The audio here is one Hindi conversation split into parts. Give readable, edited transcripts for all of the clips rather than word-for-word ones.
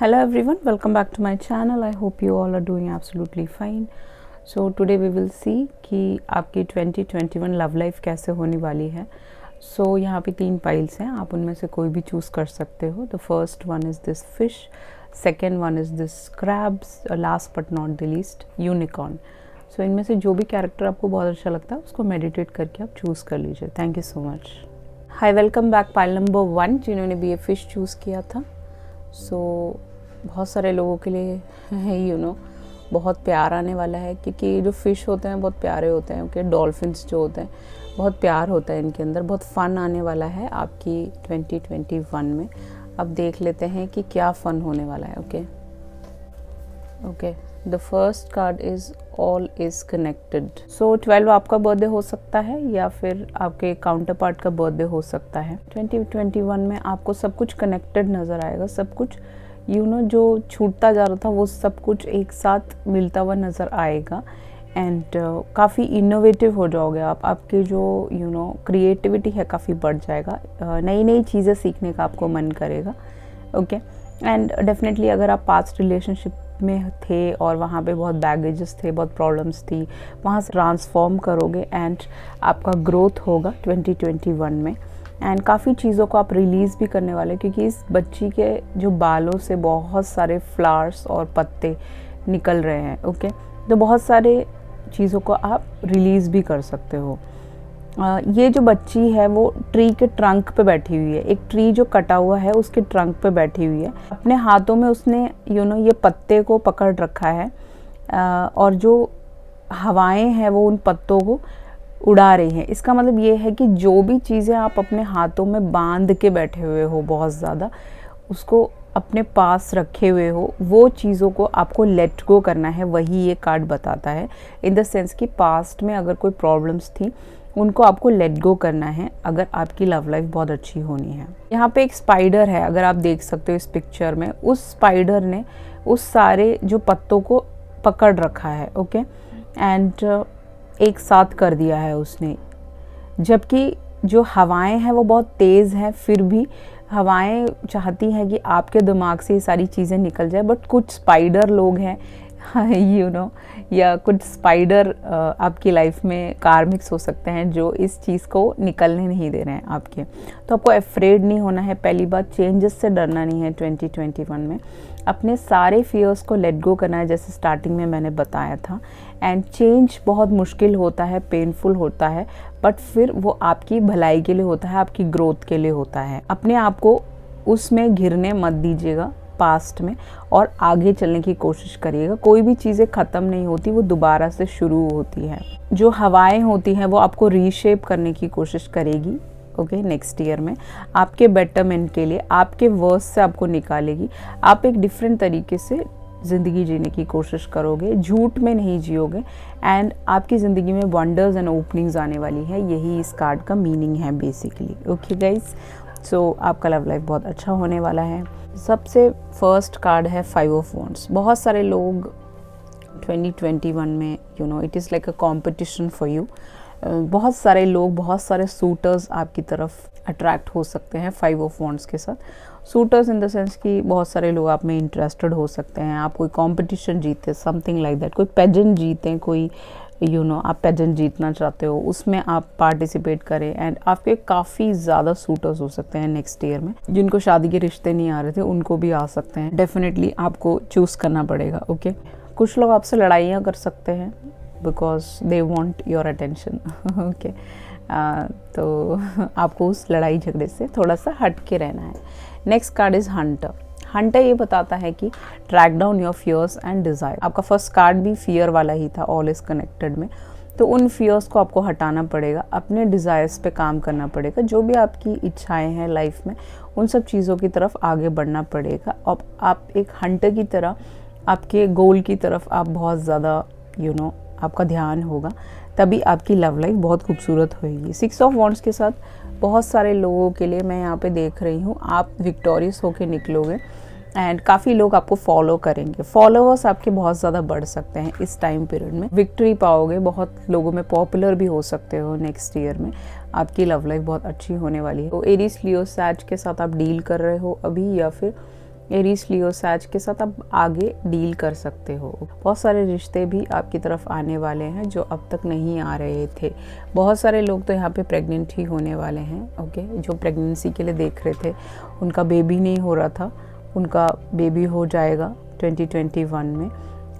Hello everyone, welcome back to my channel. I hope you all are doing absolutely fine. So today we will see कि आपकी 2021 लव लाइफ कैसे होने वाली है. So यहाँ पे 3 पाइल्स हैं, आप उनमें से कोई भी चूज़ कर सकते हो. The first one is this fish, second one is this crabs, last but not the least unicorn. So इनमें से जो भी कैरेक्टर आपको बहुत अच्छा लगता है उसको मेडिटेट करके आप चूज़ कर लीजिए. Thank you so much. High welcome back pile number 1 जिन्होंने भी ये फिश चूज़ किया था. बहुत सारे लोगों के लिए बहुत प्यार आने वाला है, क्योंकि जो फ़िश होते हैं बहुत प्यारे होते हैं. ओके, डॉल्फिन्स जो होते हैं बहुत प्यार होता है इनके अंदर. बहुत फ़न आने वाला है आपकी 2021 में. अब देख लेते हैं कि क्या फ़न होने वाला है. Okay, the first card is all is connected. So 12 आपका बर्थडे हो सकता है या फिर आपके काउंटर पार्ट का बर्थडे हो सकता है. 2021 में आपको सब कुछ कनेक्टेड नज़र आएगा. सब कुछ जो छूटता जा रहा था वो सब कुछ एक साथ मिलता हुआ नज़र आएगा. एंड काफ़ी इनोवेटिव हो जाओगे आप. आपकी जो क्रिएटिविटी है काफ़ी बढ़ जाएगा. नई नई चीज़ें सीखने का आपको मन करेगा. ओके, एंड डेफिनेटली अगर आप पास्ट रिलेशनशिप में थे और वहाँ पे बहुत बैगेजेस थे, बहुत प्रॉब्लम्स थी, वहाँ से ट्रांसफॉर्म करोगे एंड आपका ग्रोथ होगा 2021 में. एंड काफ़ी चीज़ों को आप रिलीज़ भी करने वाले, क्योंकि इस बच्ची के जो बालों से बहुत सारे फ्लावर्स और पत्ते निकल रहे हैं. ओके, तो बहुत सारे चीज़ों को आप रिलीज़ भी कर सकते हो. ये जो बच्ची है वो ट्री के ट्रंक पे बैठी हुई है. एक ट्री जो कटा हुआ है उसके ट्रंक पे बैठी हुई है. अपने हाथों में उसने ये पत्ते को पकड़ रखा है और जो हवाएं हैं वो उन पत्तों को उड़ा रही हैं. इसका मतलब ये है कि जो भी चीज़ें आप अपने हाथों में बांध के बैठे हुए हो बहुत ज़्यादा, उसको अपने पास रखे हुए हो, वो चीज़ों को आपको लेट गो करना है. वही ये कार्ड बताता है. इन द सेंस कि पास्ट में अगर कोई प्रॉब्लम्स थी उनको आपको लेट गो करना है अगर आपकी लव लाइफ बहुत अच्छी होनी है. यहाँ पे एक स्पाइडर है, अगर आप देख सकते हो इस पिक्चर में. उस स्पाइडर ने उस सारे जो पत्तों को पकड़ रखा है. ओके, एंड एक साथ कर दिया है उसने. जबकि जो हवाएं हैं वो बहुत तेज़ हैं, फिर भी हवाएं चाहती हैं कि आपके दिमाग से ये सारी चीज़ें निकल जाए. बट कुछ स्पाइडर लोग हैं या कुछ स्पाइडर आपकी लाइफ में कार्मिक्स हो सकते हैं जो इस चीज़ को निकलने नहीं दे रहे हैं आपके. तो आपको अफ्रेड नहीं होना है. पहली बात, चेंजेस से डरना नहीं है 2021 में. अपने सारे फियर्स को लेट गो करना है, जैसे स्टार्टिंग में मैंने बताया था. एंड चेंज बहुत मुश्किल होता है, पेनफुल होता है, बट फिर वो आपकी भलाई के लिए होता है, आपकी ग्रोथ के लिए होता है. अपने आप को उसमें घिरने मत दीजिएगा पास्ट में, और आगे चलने की कोशिश करिएगा. कोई भी चीज़ें ख़त्म नहीं होती, वो दोबारा से शुरू होती है. जो हवाएं होती हैं वो आपको रीशेप करने की कोशिश करेगी. ओके, नेक्स्ट ईयर में आपके बेटरमेंट के लिए, आपके वर्स से आपको निकालेगी. आप एक डिफरेंट तरीके से ज़िंदगी जीने की कोशिश करोगे, झूठ में नहीं जियोगे. एंड आपकी ज़िंदगी में वंडर्स एंड ओपनिंग्स आने वाली है. यही इस कार्ड का मीनिंग है बेसिकली. ओके गाइज, सो आपका लव लाइफ बहुत अच्छा होने वाला है. सबसे फर्स्ट कार्ड है 5 ऑफ वॉन्ड्स. बहुत सारे लोग 2021 में it is like a competition for you. बहुत सारे लोग, बहुत सारे सूटर्स आपकी तरफ अट्रैक्ट हो सकते हैं 5 ऑफ वॉन्ड्स के साथ. सूटर्स इन द सेंस कि बहुत सारे लोग आप में इंटरेस्टेड हो सकते हैं. आप कोई कंपटीशन जीते, समथिंग लाइक दैट. कोई पेजेंट जीतें, कोई आप पेजेंट जीतना चाहते हो, उसमें आप पार्टिसिपेट करें. एंड आपके काफ़ी ज़्यादा सूटर्स हो सकते हैं नेक्स्ट ईयर में. जिनको शादी के रिश्ते नहीं आ रहे थे उनको भी आ सकते हैं. डेफिनेटली आपको चूज़ करना पड़ेगा. ओके, कुछ लोग आपसे लड़ाइयाँ कर सकते हैं because they want your attention. Okay, तो आपको उस लड़ाई झगड़े से थोड़ा सा हट के रहना है. Next card is hunter. Hunter ये बताता है कि track down your fears and desire. आपका फर्स्ट कार्ड भी फियर वाला ही था ऑल इज़ कनेक्टेड में. तो उन फियर्स को आपको हटाना पड़ेगा, अपने डिज़ायर्स पे काम करना पड़ेगा. जो भी आपकी इच्छाएं हैं लाइफ में, उन सब चीज़ों की तरफ आगे बढ़ना पड़ेगा. अब आप एक हंटर की तरह आपके गोल की तरफ आप बहुत ज़्यादा आपका ध्यान होगा, तभी आपकी लव लाइफ बहुत खूबसूरत होगी. 6 ऑफ वॉन्ड्स के साथ बहुत सारे लोगों के लिए मैं यहाँ पे देख रही हूँ आप विक्टोरियस होके निकलोगे. एंड काफ़ी लोग आपको फॉलो करेंगे. फॉलोअर्स आपके बहुत ज़्यादा बढ़ सकते हैं इस टाइम पीरियड में. विक्ट्री पाओगे, बहुत लोगों में पॉपुलर भी हो सकते हो नेक्स्ट ईयर में. आपकी लव लाइफ बहुत अच्छी होने वाली है. तो एरीज, लियो, सैज के साथ आप डील कर रहे हो अभी, या फिर एरीज लियो सैज के साथ आप आगे डील कर सकते हो। बहुत सारे रिश्ते भी आपकी तरफ आने वाले हैं जो अब तक नहीं आ रहे थे। बहुत सारे लोग तो यहाँ पे प्रेग्नेंट ही होने वाले हैं, ओके। जो प्रेगनेंसी के लिए देख रहे थे, उनका बेबी नहीं हो रहा था, उनका बेबी हो जाएगा 2021 में।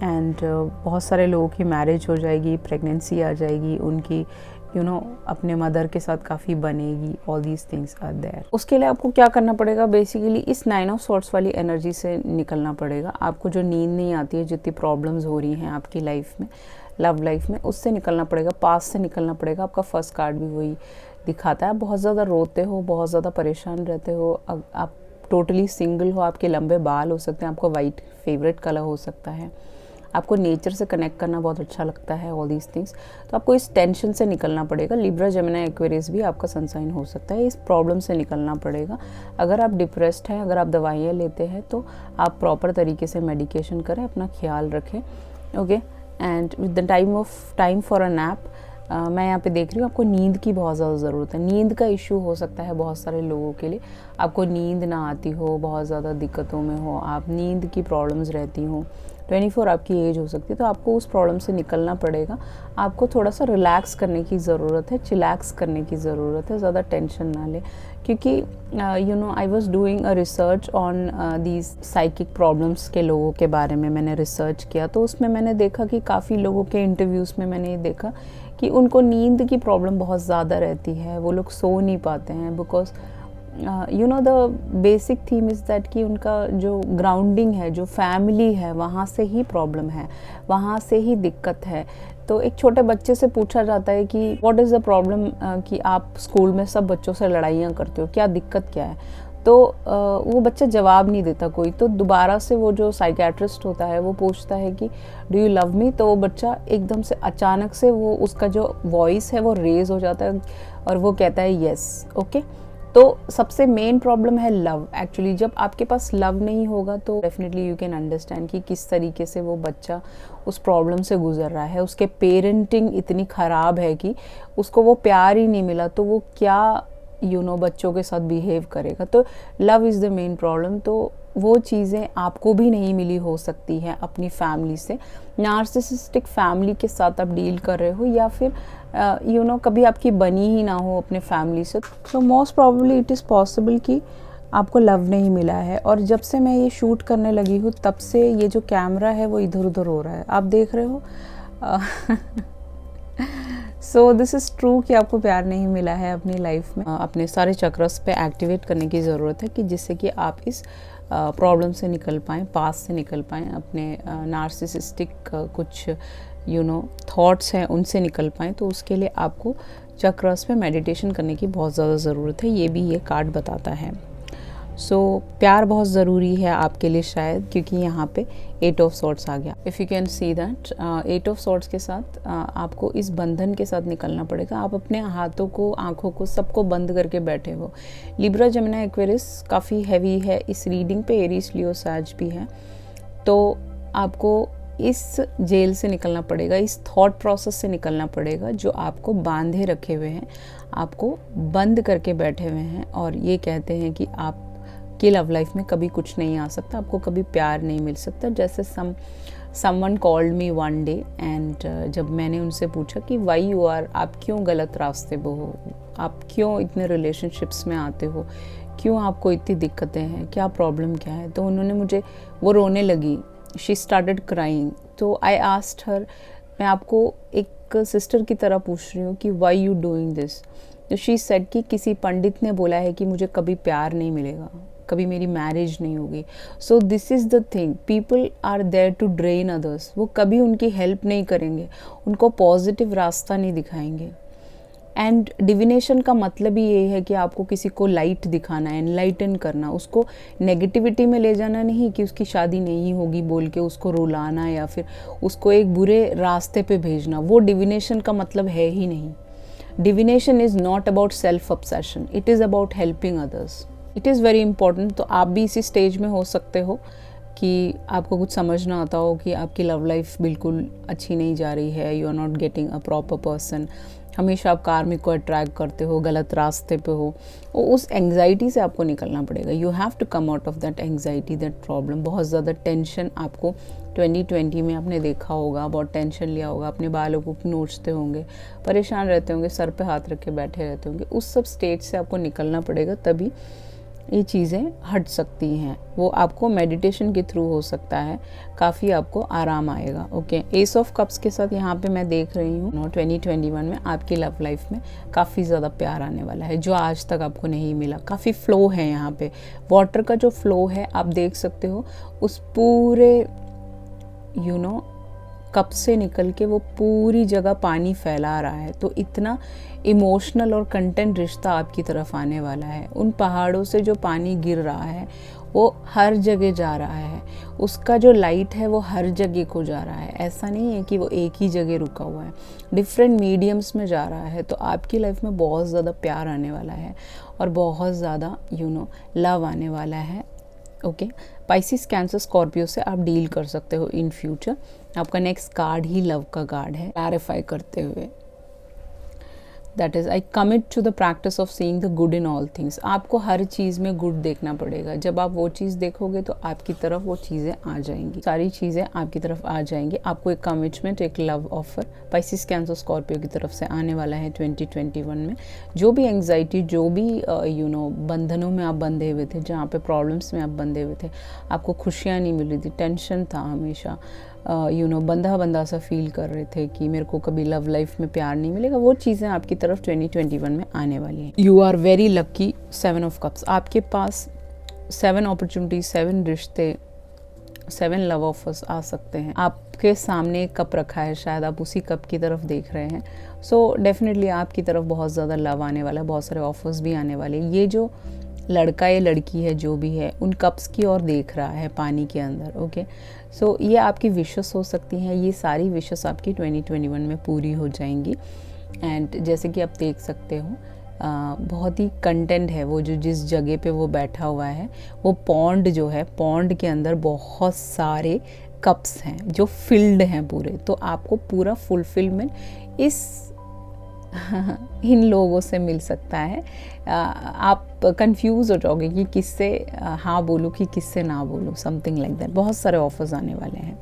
एंड बहुत सारे लोगों की मैरिज हो जाएगी, प्रेगनेंसी आ जाएगी, उनकी अपने मदर के साथ काफ़ी बनेगी। All these things are there. उसके लिए आपको क्या करना पड़ेगा, बेसिकली इस 9 ऑफ सॉर्ट्स वाली एनर्जी से निकलना पड़ेगा। आपको जो नींद नहीं आती है, जितनी प्रॉब्लम्स हो रही हैं आपकी लाइफ में, लव लाइफ में, उससे निकलना पड़ेगा, पास से निकलना पड़ेगा। आपका फर्स्ट कार्ड भी वही दिखाता है। आप बहुत ज़्यादा रोते हो, बहुत ज़्यादा परेशान रहते हो, आप टोटली सिंगल हो, आपके लंबे बाल हो सकते हैं, आपका वाइट फेवरेट कलर हो सकता है, आपको नेचर से कनेक्ट करना बहुत अच्छा लगता है, ऑल दीज थिंग्स। तो आपको इस टेंशन से निकलना पड़ेगा। लिब्रा, जेमिनी, एक्वेरियस भी आपका सनसाइन हो सकता है। इस प्रॉब्लम से निकलना पड़ेगा। अगर आप डिप्रेस्ड हैं, अगर आप दवाइयाँ लेते हैं, तो आप प्रॉपर तरीके से मेडिकेशन करें, अपना ख्याल रखें, okay. And with the time for a nap, मैं यहाँ पे देख रही हूँ आपको नींद की बहुत ज़्यादा ज़रूरत है। नींद का इशू हो सकता है बहुत सारे लोगों के लिए। आपको नींद ना आती हो, बहुत ज़्यादा दिक्कतों में हो, आप नींद की प्रॉब्लम्स रहती हो, 24 आपकी एज हो सकती है, तो आपको उस प्रॉब्लम से निकलना पड़ेगा। आपको थोड़ा सा रिलैक्स करने की ज़रूरत है, चिलैक्स करने की ज़रूरत है, ज़्यादा टेंशन ना ले। क्योंकि I was doing a research on these psychic problems के लोगों के बारे में मैंने रिसर्च किया। तो उसमें मैंने देखा कि काफ़ी लोगों के इंटरव्यूज़ में मैंने ये देखा कि उनको नींद की प्रॉब्लम बहुत ज़्यादा रहती है, वो लोग सो नहीं पाते हैं। Because the basic theme is that कि उनका जो ग्राउंडिंग है, जो फैमिली है, वहाँ से ही प्रॉब्लम है, वहाँ से ही दिक्कत है। तो एक छोटे बच्चे से पूछा जाता है कि व्हाट इज़ द प्रॉब्लम, कि आप स्कूल में सब बच्चों से लड़ाइयाँ करते हो, क्या दिक्कत क्या है। तो वो बच्चा जवाब नहीं देता कोई। तो दोबारा से वो जो साइकेट्रिस्ट होता है वो पूछता है कि डू यू लव मी। तो वो बच्चा एकदम से अचानक से वो उसका जो वॉइस है वो रेज हो जाता है और वो कहता है येस, ओके। तो सबसे मेन प्रॉब्लम है लव। एक्चुअली जब आपके पास लव नहीं होगा तो डेफिनेटली यू कैन अंडरस्टैंड कि किस तरीके से वो बच्चा उस प्रॉब्लम से गुजर रहा है। उसके पेरेंटिंग इतनी ख़राब है कि उसको वो प्यार ही नहीं मिला, तो वो क्या बच्चों के साथ बिहेव करेगा। तो love is the main problem. तो वो चीज़ें आपको भी नहीं मिली हो सकती हैं अपनी फैमिली से। नार्सिसिस्टिक फैमिली के साथ आप डील कर रहे हो, या फिर कभी आपकी बनी ही ना हो अपने फैमिली से। तो most probably it is possible कि आपको लव नहीं मिला है। और जब से मैं ये शूट करने लगी हूँ तब से ये जो कैमरा है वो इधर उधर हो रहा है, आप देख रहे हो। सो दिस इज़ ट्रू कि आपको प्यार नहीं मिला है अपनी लाइफ में। अपने सारे चक्रस पे एक्टिवेट करने की ज़रूरत है कि जिससे कि आप इस प्रॉब्लम से निकल पाएँ, पास से निकल पाएँ, अपने नार्सिसिस्टिक कुछ थॉट्स हैं उनसे निकल पाएँ। तो उसके लिए आपको चक्रस पे मेडिटेशन करने की बहुत ज़्यादा ज़रूरत है, ये भी ये कार्ड बताता है। सो प्यार बहुत ज़रूरी है आपके लिए शायद, क्योंकि यहाँ पे 8 ऑफ सॉर्ट्स आ गया। If you can see that 8 of sorts के साथ आपको इस बंधन के साथ निकलना पड़ेगा। आप अपने हाथों को, आँखों को, सबको बंद करके बैठे हो। लिब्रा, जेमिनी, एक्वेरियस काफ़ी हैवी है इस रीडिंग पे। एरीज, लियो, सैज भी है। तो आपको इस जेल से निकलना पड़ेगा, इस थॉट प्रोसेस से निकलना पड़ेगा जो आपको बांधे रखे हुए हैं, आपको बंद करके बैठे हुए हैं। और ये कहते हैं कि आप कि लव लाइफ में कभी कुछ नहीं आ सकता, आपको कभी प्यार नहीं मिल सकता। जैसे someone called me one day and जब मैंने उनसे पूछा कि वाई यू आर, आप क्यों गलत रास्ते पे हो, आप क्यों इतने रिलेशनशिप्स में आते हो, क्यों आपको इतनी दिक्कतें हैं, क्या प्रॉब्लम क्या है। तो उन्होंने मुझे, वो रोने लगी, शी स्टार्टेड क्राइंग। तो आई आस्क्ड हर, मैं आपको एक सिस्टर की तरह पूछ रही हूँ कि वाई यू डूइंग दिस। तो शी सेड कि किसी पंडित ने बोला है कि मुझे कभी प्यार नहीं मिलेगा, कभी मेरी मैरिज नहीं होगी। So this is the thing, people are there to drain others. वो कभी उनकी हेल्प नहीं करेंगे, उनको पॉजिटिव रास्ता नहीं दिखाएंगे। एंड डिविनेशन का मतलब ही ये है कि आपको किसी को लाइट दिखाना है, एनलाइटन करना, उसको नेगेटिविटी में ले जाना नहीं कि उसकी शादी नहीं होगी बोल के उसको रुलाना या फिर उसको एक बुरे रास्ते पे भेजना। वो डिविनेशन का मतलब है ही नहीं। Divination is not about self obsession, it is about helping others. It is very important. तो आप भी इसी स्टेज में हो सकते हो कि आपको कुछ समझ ना आता हो कि आपकी लव लाइफ बिल्कुल अच्छी नहीं जा रही है, you are not getting a proper person, हमेशा आप कार्मिक को अट्रैक्ट करते हो, गलत रास्ते पे हो, उस एंग्जाइटी से आपको निकलना पड़ेगा। You have to come out of that anxiety, that problem. बहुत ज़्यादा टेंशन आपको 2020 में आपने देखा होगा, बहुत टेंशन लिया होगा, अपने बालों को नोचते होंगे, परेशान रहते होंगे, सर पे हाथ रख के बैठे रहते होंगे। उस सब स्टेज से आपको निकलना पड़ेगा, तभी ये चीज़ें हट सकती हैं। वो आपको मेडिटेशन के थ्रू हो सकता है, काफ़ी आपको आराम आएगा। ओके, एस ऑफ कप्स के साथ यहाँ पे मैं देख रही हूँ 2021 में आपकी लव लाइफ में काफ़ी ज़्यादा प्यार आने वाला है, जो आज तक आपको नहीं मिला। काफ़ी फ्लो है यहाँ पे, वाटर का जो फ्लो है आप देख सकते हो, उस पूरे कप से निकल के वो पूरी जगह पानी फैला रहा है। तो इतना इमोशनल और कंटेंट रिश्ता आपकी तरफ आने वाला है। उन पहाड़ों से जो पानी गिर रहा है वो हर जगह जा रहा है, उसका जो लाइट है वो हर जगह को जा रहा है। ऐसा नहीं है कि वो एक ही जगह रुका हुआ है, डिफरेंट मीडियम्स में जा रहा है। तो आपकी लाइफ में बहुत ज़्यादा प्यार आने वाला है और बहुत ज़्यादा लव आने वाला है। ओके, पाइसिस, कैंसर, स्कॉर्पियो से आप डील कर सकते हो इन फ्यूचर। आपका नेक्स्ट कार्ड ही लव का कार्ड है, क्लैरिफाई करते हुए। That is I commit to the practice of seeing the good in all things. आपको हर चीज़ में गुड देखना पड़ेगा। जब आप वो चीज़ देखोगे तो आपकी तरफ वो चीज़ें आ जाएंगी, सारी चीज़ें आपकी तरफ आ जाएंगी। आपको एक कमिटमेंट, एक love offer Pisces, cancer, Scorpio की तरफ से आने वाला है 2021 में। जो भी एंग्जाइटी, जो भी बंधनों में आप बंधे हुए थे, जहाँ पे प्रॉब्लम्स में आप बंधे हुए थे, आपको खुशियाँ नहीं मिल रही थी, टेंशन था हमेशा, बंधा बंधा सा फील कर रहे थे कि मेरे को कभी लव लाइफ में प्यार नहीं मिलेगा, वो चीज़ें आपकी तरफ 2021 में आने वाली हैं। You are very lucky, 7 of cups. आपके पास 7 अपॉर्चुनिटी, 7 रिश्ते, 7 लव ऑफर्स आ सकते हैं। आपके सामने एक कप रखा है, शायद आप उसी कप की तरफ देख रहे हैं। सो डेफिनेटली आपकी तरफ बहुत ज़्यादा लव आने वाला है, बहुत सारे ऑफर्स भी आने वाले। ये जो लड़का या लड़की है, जो भी है, उन कप्स की ओर देख रहा है पानी के अंदर। ओके, सो ये आपकी विशेस हो सकती हैं। ये सारी विशेस आपकी 2021 में पूरी हो जाएंगी। एंड जैसे कि आप देख सकते हो, बहुत ही कंटेंट है वो, जो जिस जगह पे वो बैठा हुआ है, वो पॉन्ड जो है, पॉन्ड के अंदर बहुत सारे कप्स हैं जो फिल्ड हैं पूरे। तो आपको पूरा फुलफिलमेंट इन लोगों से मिल सकता है। आप कंफ्यूज हो जाओगे कि किससे हाँ बोलूँ कि किससे ना बोलूँ, समथिंग लाइक दैट। बहुत सारे ऑफर्स आने वाले हैं।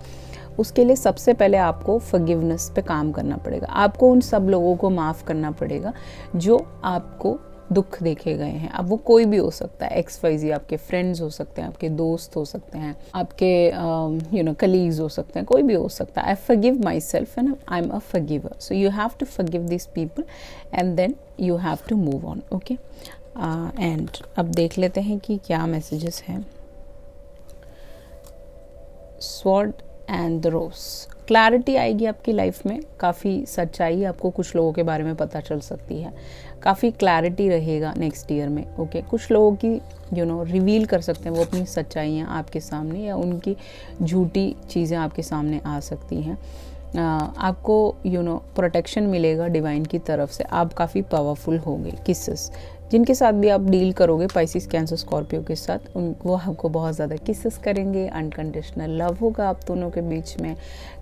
उसके लिए सबसे पहले आपको फॉरगिवनेस पे काम करना पड़ेगा। आपको उन सब लोगों को माफ़ करना पड़ेगा जो आपको दुख देखे गए हैं। अब वो कोई भी हो सकता है, XYZ, आपके फ्रेंड्स हो सकते हैं, आपके दोस्त हो सकते हैं, आपके कलीग्स हो सकते हैं, कोई भी हो सकता है। I forgive myself and I am a forgiver. So you have to forgive this people and then you have to move on. Okay, and अब देख लेते हैं कि क्या मैसेजेस हैं। Sword and the rose, clarity आएगी आपकी लाइफ में, काफ़ी सच्चाई आपको कुछ लोगों के बारे में पता चल सकती है, काफ़ी क्लैरिटी रहेगा नेक्स्ट ईयर में। ओके, कुछ लोगों की रिवील कर सकते हैं वो अपनी सच्चाइयाँ आपके सामने, या उनकी झूठी चीज़ें आपके सामने आ सकती हैं। आपको प्रोटेक्शन मिलेगा डिवाइन की तरफ से। आप काफ़ी पावरफुल होंगे। किसेस, जिनके साथ भी आप डील करोगे, पाइसिस, कैंसर, स्कॉर्पियो के साथ, वो आपको बहुत ज़्यादा किसेस करेंगे। अनकंडीशनल लव होगा आप दोनों के बीच में,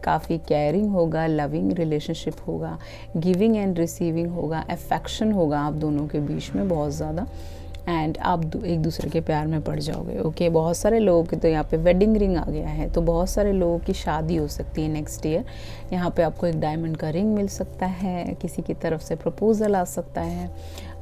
काफ़ी केयरिंग होगा, लविंग रिलेशनशिप होगा, गिविंग एंड रिसीविंग होगा, अफेक्शन होगा आप दोनों के बीच में बहुत ज़्यादा। एंड आप एक दूसरे के प्यार में पड़ जाओगे। ओके, बहुत सारे लोगों के तो यहाँ पे वेडिंग रिंग आ गया है, तो बहुत सारे लोगों की शादी हो सकती है नेक्स्ट ईयर। यहाँ पे आपको एक डायमंड का रिंग मिल सकता है, किसी की तरफ से प्रपोजल आ सकता है,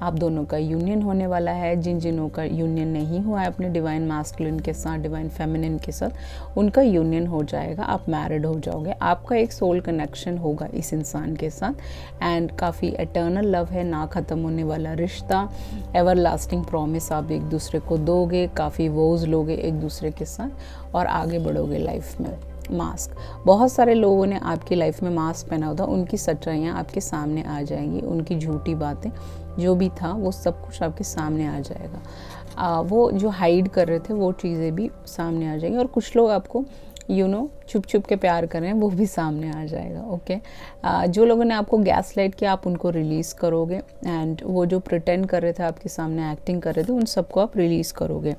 आप दोनों का यूनियन होने वाला है। जिनों का यूनियन नहीं हुआ है अपने डिवाइन मैस्कुलिन के साथ, डिवाइन फेमिनिन के साथ, उनका यूनियन हो जाएगा, आप मैरिड हो जाओगे। आपका एक सोल कनेक्शन होगा इस इंसान के साथ एंड काफ़ी एटर्नल लव है, ना ख़त्म होने वाला रिश्ता, एवर लास्टिंग प्रॉमिस आप एक दूसरे को दोगे, काफ़ी वोज लोगे एक दूसरे के साथ और आगे बढ़ोगे लाइफ में। मास्क, बहुत सारे लोगों ने आपकी लाइफ में मास्क पहना होता, उनकी सच्चाइयाँ आपके सामने आ जाएंगी, उनकी झूठी बातें जो भी था वो सब कुछ आपके सामने आ जाएगा। वो जो हाइड कर रहे थे वो चीज़ें भी सामने आ जाएंगी, और कुछ लोग आपको छुप छुप के प्यार कर रहे हैं वो भी सामने आ जाएगा। ओके, जो लोगों ने आपको गैस लाइट किया आप उनको रिलीज़ करोगे, एंड वो जो प्रिटेंड कर रहे थे आपके सामने, एक्टिंग कर रहे थे, उन सबको आप रिलीज़ करोगे।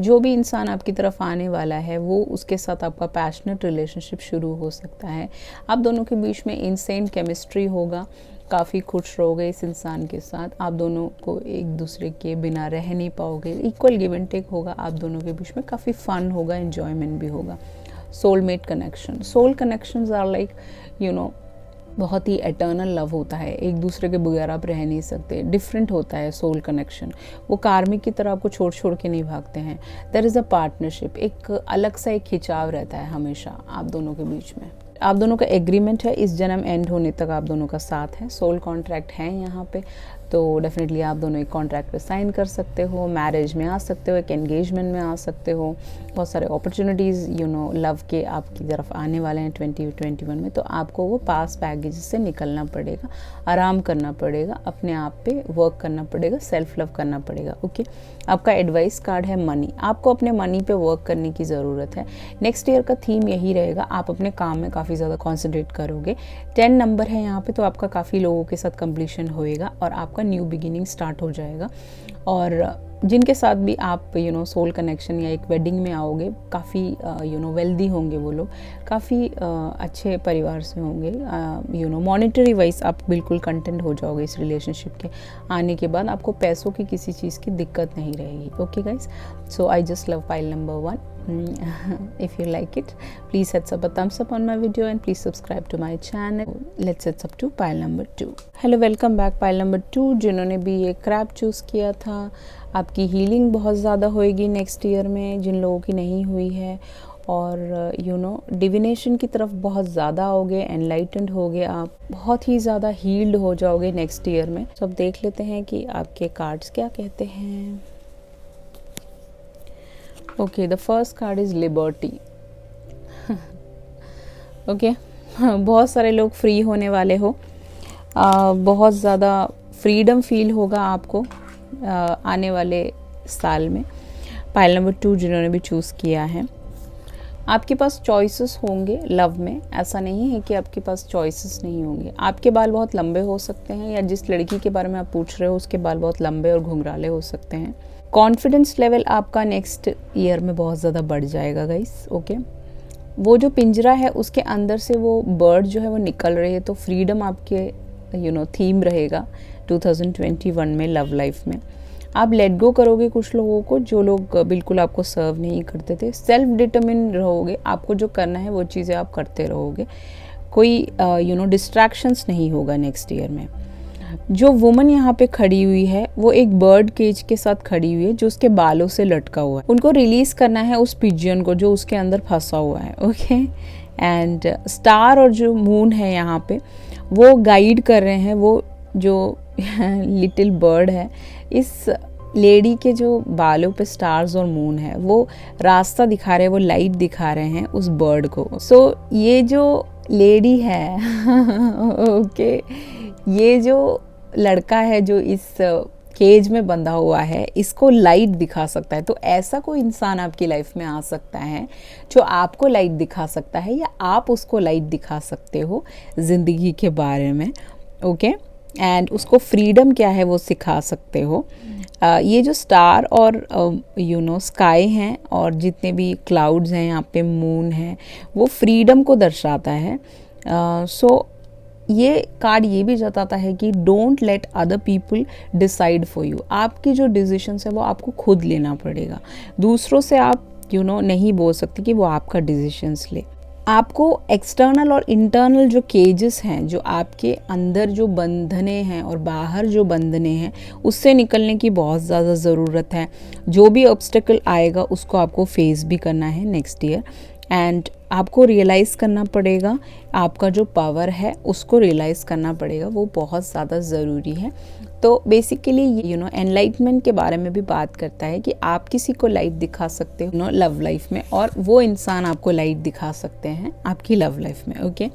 जो भी इंसान आपकी तरफ आने वाला है वो, उसके साथ आपका पैशनेट रिलेशनशिप शुरू हो सकता है। आप दोनों के बीच में इनसेन केमिस्ट्री होगा, काफ़ी खुश रहोगे इस इंसान के साथ। आप दोनों को एक दूसरे के बिना रह नहीं पाओगे, इक्वल गिव एंड टेक होगा आप दोनों के बीच में, काफ़ी फन होगा, एन्जॉयमेंट भी होगा। Soulmate connection, soul connections are like बहुत ही एटर्नल लव होता है, एक दूसरे के बगैर आप रह नहीं सकते। डिफरेंट होता है सोल कनेक्शन, वो कार्मिक की तरह आपको छोड़ छोड़ के नहीं भागते हैं। देयर इज़ अ पार्टनरशिप, एक अलग सा एक खिंचाव रहता है हमेशा आप दोनों के बीच में। आप दोनों का एग्रीमेंट है, इस जन्म एंड होने तक आप दोनों का साथ है। सोल कॉन्ट्रैक्ट है यहाँ पे, तो डेफिनेटली आप दोनों एक कॉन्ट्रैक्ट पे साइन कर सकते हो, मैरिज में आ सकते हो, एक एंगेजमेंट में आ सकते हो। बहुत सारे अपॉर्चुनिटीज़ लव के आपकी तरफ आने वाले हैं 2021 में। तो आपको वो पास बैगेज से निकलना पड़ेगा, आराम करना पड़ेगा, अपने आप पे वर्क करना पड़ेगा, सेल्फ लव करना पड़ेगा। ओके, आपका एडवाइस कार्ड है मनी, आपको अपने मनी पे वर्क करने की ज़रूरत है। नेक्स्ट ईयर का थीम यही रहेगा, आप अपने काम में काफ़ी ज़्यादा कॉन्सेंट्रेट करोगे। 10 नंबर है यहाँ पे, तो आपका काफ़ी लोगों के साथ कंप्लीशन होएगा और आपका न्यू बिगिनिंग स्टार्ट हो जाएगा। और जिनके साथ भी आप सोल कनेक्शन या एक वेडिंग में आओगे, काफ़ी वेल्दी होंगे वो लोग, काफ़ी अच्छे परिवार से होंगे। मॉनेटरी वाइज आप बिल्कुल कंटेंट हो जाओगे इस रिलेशनशिप के आने के बाद, आपको पैसों की किसी चीज़ की दिक्कत नहीं रहेगी। Okay guys, so I just love pile number 1. If you like it, please hit up a thumbs up on my video and please subscribe to my channel. Let's head up to pile number 2. Hello, welcome back pile number 2. जिन्होंने भी ये क्रैप चूज़ किया था, आपकी हीलिंग बहुत ज़्यादा होएगी नेक्स्ट ईयर में, जिन लोगों की नहीं हुई है। और डिविनेशन की तरफ बहुत ज़्यादा होगे, एनलाइटेंड होगे, आप बहुत ही ज़्यादा हील्ड हो जाओगे नेक्स्ट ईयर में। तो अब देख लेते हैं कि आपके कार्ड्स क्या कहते हैं। Okay, the first card is liberty. Okay, बहुत सारे लोग फ्री होने वाले हो, बहुत ज़्यादा फ्रीडम फील होगा आपको आने वाले साल में। पाइल नंबर 2 जिन्होंने भी चूज़ किया है, आपके पास चॉइसेस होंगे लव में, ऐसा नहीं है कि आपके पास चॉइसेस नहीं होंगे। आपके बाल बहुत लंबे हो सकते हैं, या जिस लड़की के बारे में आप पूछ रहे हो उसके बाल बहुत लंबे और घुंघराले हो सकते हैं। कॉन्फिडेंस लेवल आपका नेक्स्ट ईयर में बहुत ज़्यादा बढ़ जाएगा गाइस। ओके, वो जो पिंजरा है उसके अंदर से वो बर्ड जो है वो निकल रही है, तो फ्रीडम आपके थीम रहेगा 2021 में लव लाइफ में। आप लेट गो करोगे कुछ लोगों को, जो लोग बिल्कुल आपको सर्व नहीं करते थे। सेल्फ डिटर्मिन रहोगे, आपको जो करना है वो चीज़ें आप करते रहोगे, कोई डिस्ट्रैक्शंस नहीं होगा नेक्स्ट ईयर में। जो वुमन यहाँ पे खड़ी हुई है वो एक बर्ड केज के साथ खड़ी हुई है जो उसके बालों से लटका हुआ है। उनको रिलीज करना है उस पिजियन को जो उसके अंदर फंसा हुआ है। ओके, एंड स्टार और जो मून है यहाँ पे वो गाइड कर रहे हैं, वो जो लिटिल बर्ड है, इस लेडी के जो बालों पे स्टार्स और मून है वो रास्ता दिखा रहे हैं, वो लाइट दिखा रहे हैं उस बर्ड को। सो ये जो लेडी है ओके, ये जो लड़का है जो इस केज में बंधा हुआ है, इसको लाइट दिखा सकता है। तो ऐसा कोई इंसान आपकी लाइफ में आ सकता है जो आपको लाइट दिखा सकता है, या आप उसको लाइट दिखा सकते हो ज़िंदगी के बारे में। ओके, एंड उसको फ्रीडम क्या है वो सिखा सकते हो। ये जो स्टार और स्काई हैं और जितने भी क्लाउड्स हैं, यहाँ पे मून है, वो फ्रीडम को दर्शाता है। सो ये कार्ड ये भी जताता है कि don't let other people decide for you. आपकी जो डिसीजंस है वो आपको खुद लेना पड़ेगा, दूसरों से आप नहीं बोल सकते कि वो आपका डिसीजंस ले। आपको एक्सटर्नल और इंटरनल जो केजेस हैं, जो आपके अंदर जो बंधने हैं और बाहर जो बंधने हैं, उससे निकलने की बहुत ज़्यादा ज़रूरत है। जो भी ऑब्स्टेकल आएगा उसको आपको फेस भी करना है नेक्स्ट ईयर, एंड आपको रियलाइज़ करना पड़ेगा, आपका जो पावर है उसको रियलाइज़ करना पड़ेगा, वो बहुत ज़्यादा ज़रूरी है। तो बेसिकली एनलाइटमेंट के बारे में भी बात करता है कि आप किसी को लाइट दिखा सकते हो लव लाइफ में, और वो इंसान आपको लाइट दिखा सकते हैं आपकी लव लाइफ में। ओके,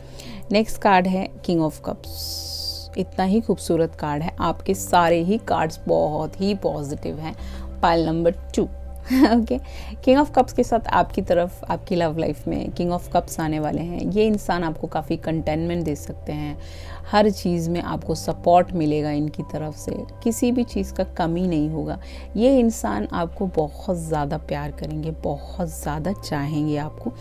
नेक्स्ट कार्ड है किंग ऑफ कप्स। इतना ही खूबसूरत कार्ड है, आपके सारे ही कार्ड्स बहुत ही पॉजिटिव हैं। Pile number 2 okay, king of cups के साथ आपकी तरफ आपकी लव लाइफ में किंग ऑफ कप्स आने वाले हैं। ये इंसान आपको काफ़ी कंटेनमेंट दे सकते हैं, हर चीज़ में आपको सपोर्ट मिलेगा इनकी तरफ से, किसी भी चीज़ का कमी नहीं होगा। ये इंसान आपको बहुत ज़्यादा प्यार करेंगे, बहुत ज़्यादा चाहेंगे आपको,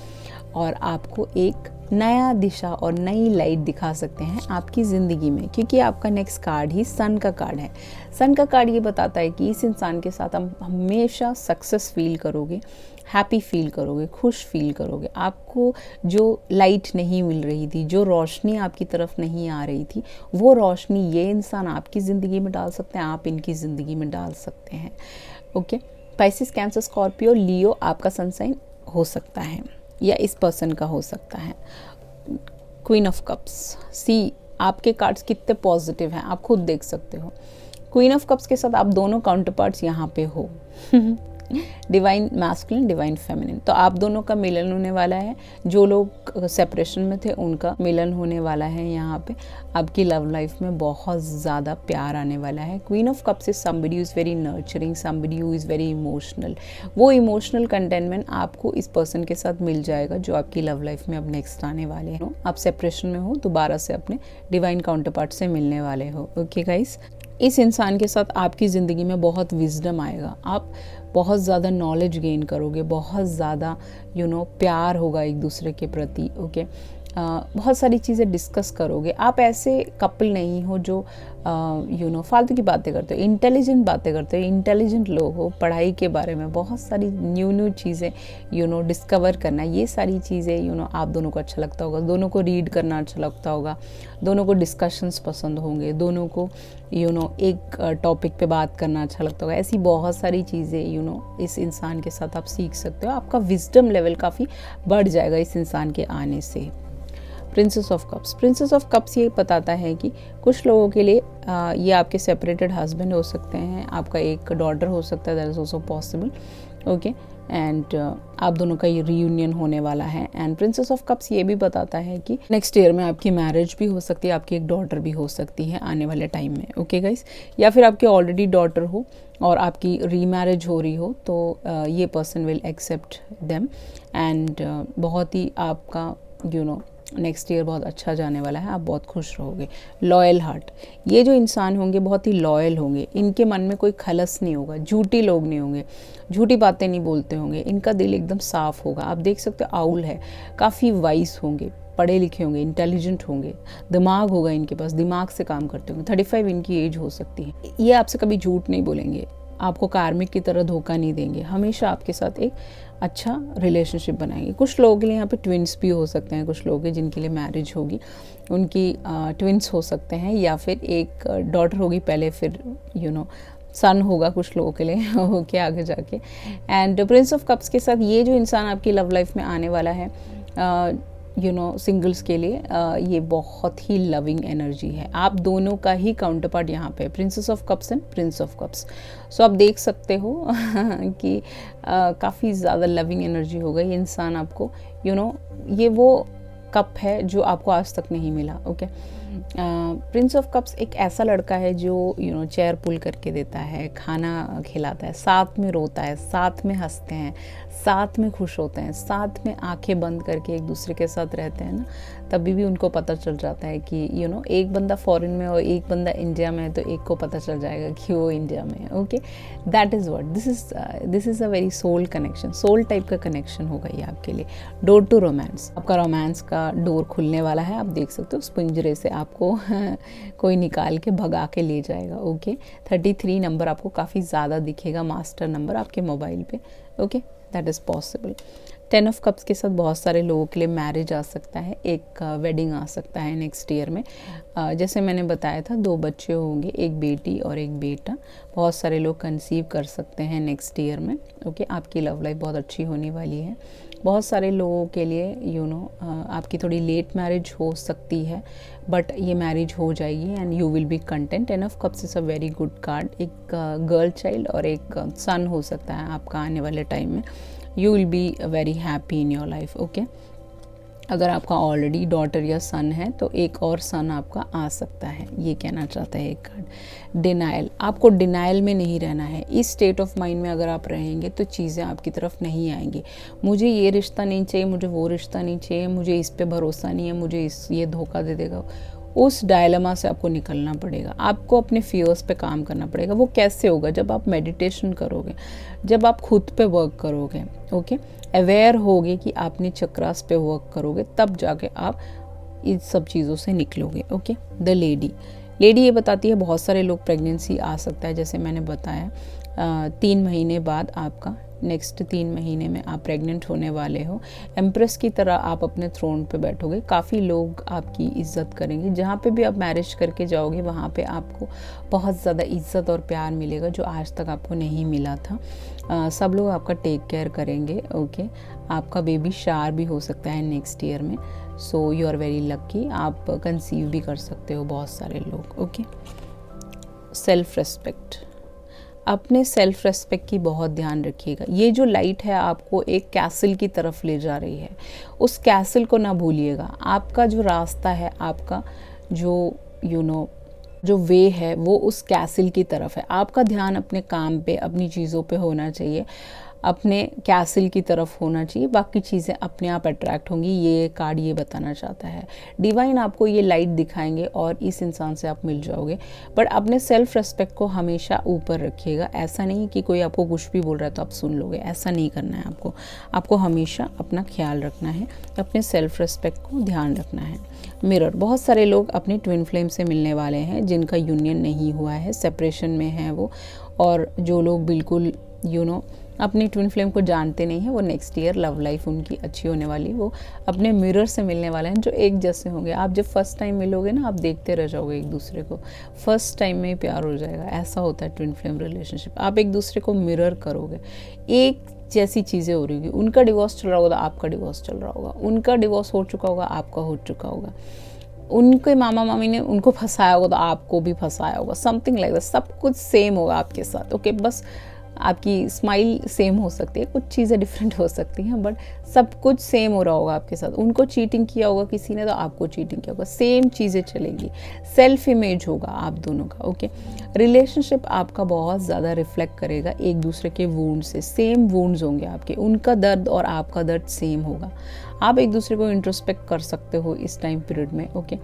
और आपको एक नया दिशा और नई लाइट दिखा सकते हैं आपकी ज़िंदगी में, क्योंकि आपका नेक्स्ट कार्ड ही सन का कार्ड है। सन का कार्ड ये बताता है कि इस इंसान के साथ हम हमेशा सक्सेस फील करोगे, हैप्पी फील करोगे, खुश फील करोगे। आपको जो लाइट नहीं मिल रही थी, जो रोशनी आपकी तरफ नहीं आ रही थी, वो रोशनी ये इंसान आपकी ज़िंदगी में डाल सकते हैं, आप इनकी ज़िंदगी में डाल सकते हैं। ओके, पाइसिस, कैंसर, स्कॉर्पियो, लियो आपका सन साइन हो सकता है या इस पर्सन का हो सकता है। क्वीन ऑफ कप्स, सी आपके कार्ड्स कितने पॉजिटिव हैं आप खुद देख सकते हो। क्वीन ऑफ कप्स के साथ आप दोनों काउंटर पार्ट्स यहाँ पे हो। डिवाइन मैस्कुलिन, डिवाइन फेमिनिन, तो आप दोनों का मिलन होने वाला है। जो लोग सेपरेशन में थे उनका मिलन होने वाला है। यहाँ पे आपकी लव लाइफ में बहुत ज़्यादा प्यार आने वाला है। Queen of cups is somebody who is very nurturing, somebody who is very emotional. वो इमोशनल कंटेनमेंट आपको इस पर्सन के साथ मिल जाएगा जो आपकी लव लाइफ में अब नेक्स्ट आने वाले हैं। आप सेपरेशन में हो, दोबारा से अपने डिवाइन काउंटर पार्ट से मिलने वाले हो। ओके गाइस, इस इंसान के साथ आपकी ज़िंदगी में बहुत विजडम आएगा। आप बहुत ज़्यादा नॉलेज गेन करोगे, बहुत ज़्यादा प्यार होगा एक दूसरे के प्रति। ओके, बहुत सारी चीज़ें डिस्कस करोगे। आप ऐसे कपल नहीं हो जो फालतू की बातें करते हो, इंटेलिजेंट बातें करते हो, इंटेलिजेंट लोग हो। पढ़ाई के बारे में बहुत सारी न्यू चीज़ें डिस्कवर करना, ये सारी चीज़ें आप दोनों को अच्छा लगता होगा। दोनों को रीड करना अच्छा लगता होगा, दोनों को डिस्कशंस पसंद होंगे, दोनों को एक टॉपिक पे बात करना अच्छा लगता होगा। ऐसी बहुत सारी चीज़ें इस इंसान के साथ आप सीख सकते हो। आपका विजडम लेवल काफ़ी बढ़ जाएगा इस इंसान के आने से। Princess of cups, princess of cups ये बताता है कि कुछ लोगों के लिए ये आपके सेपरेटेड हस्बैंड हो सकते हैं, आपका एक डॉटर हो सकता है, that is also possible. Okay, and आप दोनों का ये रीयूनियन होने वाला है। एंड प्रिंसेस ऑफ कप्स ये भी बताता है कि नेक्स्ट ईयर में आपकी मैरिज भी हो सकती है, आपकी एक डॉटर भी हो सकती है आने वाले टाइम में। ओके गाइस, या फिर आपकी ऑलरेडी डॉटर हो और आपकी रीमैरिज हो रही हो तो ये person will accept them and बहुत ही आपका नेक्स्ट ईयर बहुत अच्छा जाने वाला है। आप बहुत खुश रहोगे। लॉयल हार्ट, ये जो इंसान होंगे बहुत ही लॉयल होंगे। इनके मन में कोई खलस नहीं होगा, झूठी लोग नहीं होंगे, झूठी बातें नहीं बोलते होंगे। इनका दिल एकदम साफ होगा। आप देख सकते हो आउल है, काफ़ी वाइस होंगे, पढ़े लिखे होंगे, इंटेलिजेंट होंगे, दिमाग होगा इनके पास, दिमाग से काम करते होंगे। 35 इनकी एज हो सकती है। ये आपसे कभी झूठ नहीं बोलेंगे, आपको कार्मिक की तरह धोखा नहीं देंगे, हमेशा आपके साथ एक अच्छा रिलेशनशिप बनाएंगे। कुछ लोगों के लिए यहाँ पे ट्विंस भी हो सकते हैं, कुछ लोग जिनके लिए मैरिज होगी उनकी ट्विंस हो सकते हैं, या फिर एक डॉटर होगी पहले, फिर सन होगा कुछ लोगों के लिए ओके आगे जाके। एंड प्रिंस ऑफ कप्स के साथ ये जो इंसान आपकी लव लाइफ में आने वाला है सिंगल्स के लिए ये बहुत ही लविंग एनर्जी है। आप दोनों का ही काउंटर पार्ट यहाँ पे princess of cups and prince of cups. So आप देख सकते हो कि काफ़ी ज़्यादा लविंग एनर्जी होगा। ये इंसान आपको ये वो कप है जो आपको आज तक नहीं मिला। ओके, प्रिंस ऑफ कप्स एक ऐसा लड़का है जो चेयर पुल करके देता है, खाना खिलाता है, साथ में रोता है, साथ में हंसते हैं, साथ में खुश होते हैं, साथ में आंखें बंद करके एक दूसरे के साथ रहते हैं ना, तभी भी उनको पता चल जाता है कि एक बंदा फॉरेन में और एक बंदा इंडिया में है तो एक को पता चल जाएगा कि वो इंडिया में है। Okay, that is what this is a very soul connection, soul type का कनेक्शन होगा ये आपके लिए। डोर टू रोमांस, आपका रोमांस का डोर खुलने वाला है। आप देख सकते हो उस पिंजरे से आपको कोई निकाल के भगा के ले जाएगा। ओके, 33 नंबर आपको काफ़ी ज़्यादा दिखेगा, मास्टर नंबर आपके मोबाइल पे। Okay, that is possible. 10 of cups के साथ बहुत सारे लोगों के लिए मैरिज आ सकता है, एक वेडिंग आ सकता है नेक्स्ट ईयर में। जैसे मैंने बताया था 2 बच्चे होंगे, एक बेटी और एक बेटा। बहुत सारे लोग कंसीव कर सकते हैं नेक्स्ट ईयर में। ओके, आपकी लव लाइफ बहुत अच्छी होने वाली है। बहुत सारे लोगों के लिए आपकी थोड़ी लेट मैरिज हो सकती है, बट ये मैरिज हो जाएगी and you will be content. 10 of cups is a very good card. एक गर्ल चाइल्ड और एक सन हो सकता है आपका आने वाले टाइम में। You will be very happy in your life. Okay, अगर आपका ऑलरेडी डॉटर या सन है तो एक और सन आपका आ सकता है, ये कहना चाहता है एक कार्ड। डिनाइल, आपको डिनाइल में नहीं रहना है। इस स्टेट ऑफ माइंड में अगर आप रहेंगे तो चीज़ें आपकी तरफ नहीं आएंगी। मुझे ये रिश्ता नहीं चाहिए, मुझे वो रिश्ता नहीं चाहिए, मुझे इस पे भरोसा नहीं है, मुझे ये धोखा दे देगा, उस डायलेमा से आपको निकलना पड़ेगा, आपको अपने फियर्स पे काम करना पड़ेगा। वो कैसे होगा? जब आप मेडिटेशन करोगे, जब आप खुद पे वर्क करोगे, ओके, अवेयर होगे कि आपने चक्रास पे वर्क करोगे, तब जाके आप इन सब चीज़ों से निकलोगे। ओके, द लेडी ये बताती है बहुत सारे लोग प्रेगनेंसी आ सकता है, जैसे मैंने बताया 3 महीने बाद आपका नेक्स्ट 3 महीने में आप प्रेग्नेंट होने वाले हो। एम्प्रेस की तरह आप अपने थ्रोन पे बैठोगे, काफ़ी लोग आपकी इज्जत करेंगे। जहाँ पे भी आप मैरिज करके जाओगे वहाँ पे आपको बहुत ज़्यादा इज्जत और प्यार मिलेगा जो आज तक आपको नहीं मिला था। सब लोग आपका टेक केयर करेंगे। ओके, आपका बेबी शार भी हो सकता है नेक्स्ट ईयर में, so you are very lucky. आप कंसीव भी कर सकते हो, बहुत सारे लोग। ओके, सेल्फ रेस्पेक्ट, अपने सेल्फ रेस्पेक्ट की बहुत ध्यान रखिएगा। ये जो लाइट है आपको एक कैसल की तरफ ले जा रही है, उस कैसल को ना भूलिएगा। आपका जो रास्ता है, आपका जो जो वे है वो उस कैसल की तरफ है। आपका ध्यान अपने काम पे, अपनी चीज़ों पे होना चाहिए, अपने कैसल की तरफ होना चाहिए। बाकी चीज़ें अपने आप अट्रैक्ट होंगी। ये कार्ड ये बताना चाहता है। डिवाइन आपको ये लाइट दिखाएंगे और इस इंसान से आप मिल जाओगे। बट अपने सेल्फ रेस्पेक्ट को हमेशा ऊपर रखिएगा। ऐसा नहीं कि कोई आपको कुछ भी बोल रहा है तो आप सुन लोगे, ऐसा नहीं करना है आपको हमेशा अपना ख्याल रखना है, अपने सेल्फ रेस्पेक्ट को ध्यान रखना है। मिरर, बहुत सारे लोग अपने ट्विन फ्लेम से मिलने वाले हैं जिनका यूनियन नहीं हुआ है, सेपरेशन में है वो, और जो लोग बिल्कुल अपनी ट्विन फ्लेम को जानते नहीं हैं, वो नेक्स्ट ईयर लव लाइफ उनकी अच्छी होने वाली, वो अपने मिरर से मिलने वाले हैं जो एक जैसे होंगे। आप जब फर्स्ट टाइम मिलोगे ना, आप देखते रह जाओगे एक दूसरे को, फर्स्ट टाइम में ही प्यार हो जाएगा। ऐसा होता है ट्विन फ्लेम रिलेशनशिप। आप एक दूसरे को मिरर करोगे, एक जैसी चीज़ें हो रही होगी। उनका डिवोर्स चल रहा होगा तो आपका डिवोर्स चल रहा होगा, उनका डिवोर्स हो चुका होगा, आपका हो चुका होगा, उनके मामा मामी ने उनको फंसाया होगा तो आपको भी फंसाया होगा, समथिंग लाइक दैट। सब कुछ सेम होगा आपके साथ। ओके, बस आपकी स्माइल सेम हो सकती है, कुछ चीज़ें डिफरेंट हो सकती हैं, बट सब कुछ सेम हो रहा होगा आपके साथ। उनको चीटिंग किया होगा किसी ने तो आपको चीटिंग किया होगा, सेम चीज़ें चलेंगी। सेल्फ इमेज होगा आप दोनों का। ओके, रिलेशनशिप आपका बहुत ज़्यादा रिफ्लेक्ट करेगा एक दूसरे के वूंड से। सेम वूंड्स होंगे आपके, उनका दर्द और आपका दर्द सेम होगा। आप एक दूसरे को इंट्रोस्पेक्ट कर सकते हो इस टाइम पीरियड में। ओके,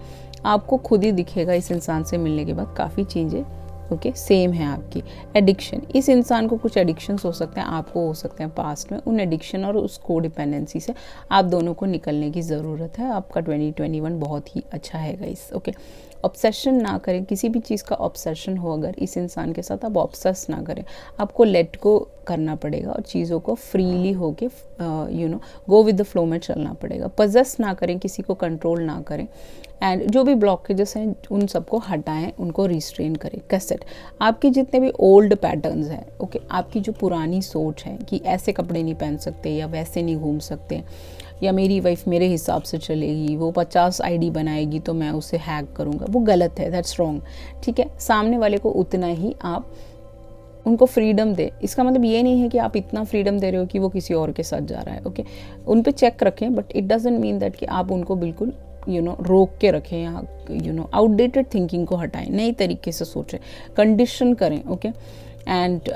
आपको खुद ही दिखेगा इस इंसान से मिलने के बाद काफ़ी चीज़ें ओके सेम है आपकी। एडिक्शन, इस इंसान को कुछ एडिक्शंस हो सकते हैं, आपको हो सकते हैं पास्ट में। उन एडिक्शन और उस को डिपेंडेंसी से आप दोनों को निकलने की ज़रूरत है। आपका 2021 बहुत ही अच्छा है गाइस। ओके, ऑब्सेशन ना करें, किसी भी चीज़ का ऑब्सेशन हो अगर इस इंसान के साथ, आप ऑब्सेस ना करें। आपको लेट को करना पड़ेगा और चीज़ों को फ्रीली होके गो विद द फ्लो में चलना पड़ेगा। पजेस ना करें, किसी को कंट्रोल ना करें, एंड जो भी ब्लॉकेजेस हैं उन सबको हटाएं, उनको रिस्ट्रेन करें। कैसेट, आपके जितने भी ओल्ड पैटर्न्स हैं, ओके, आपकी जो पुरानी सोच है कि ऐसे कपड़े नहीं पहन सकते या वैसे नहीं घूम सकते, या मेरी वाइफ मेरे हिसाब से चलेगी, वो 50 आईडी बनाएगी तो मैं उसे हैक करूँगा, वो गलत है, दैट्स रॉन्ग। ठीक है, सामने वाले को उतना ही आप उनको फ्रीडम दे। इसका मतलब ये नहीं है कि आप इतना फ्रीडम दे रहे हो कि वो किसी और के साथ जा रहा है। ओके, उन पे चेक रखें, but it doesn't mean that कि आप उनको बिल्कुल रोक के रखें या आउटडेटेड थिंकिंग को हटाएं, नई तरीके से सोचें, कंडीशन करें। ओके, एंड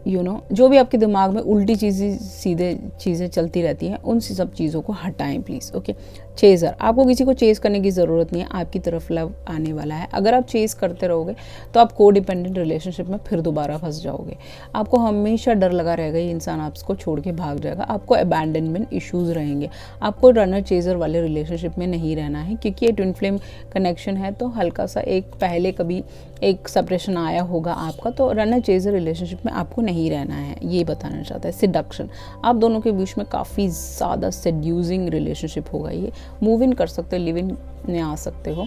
जो भी आपके दिमाग में उल्टी सीधे चीज़ें चलती रहती हैं, उन सब चीज़ों को हटाएं प्लीज़। ओके, चेज़र, आपको किसी को चेज़ करने की ज़रूरत नहीं है, आपकी तरफ लव आने वाला है। अगर आप चेज़ करते रहोगे तो आप को डिपेंडेंट रिलेशनशिप में फिर दोबारा फंस जाओगे। आपको हमेशा डर लगा रहेगा ये इंसान आपको छोड़ के भाग जाएगा, आपको अबैंडनमेंट इश्यूज़ रहेंगे। आपको रनर चेज़र वाले रिलेशनशिप में नहीं रहना है, क्योंकि ये ट्विन फ्लेम कनेक्शन है तो हल्का सा एक पहले कभी एक सेपरेशन आया होगा आपका, तो रनर चेज़र रिलेशनशिप में आपको नहीं रहना है, ये बताना चाहता है। सिडक्शन, आप दोनों के बीच में काफ़ी ज़्यादा सेड्यूसिंग रिलेशनशिप होगा। ये मूव इन कर सकते हो, लिव इन में आ सकते हो,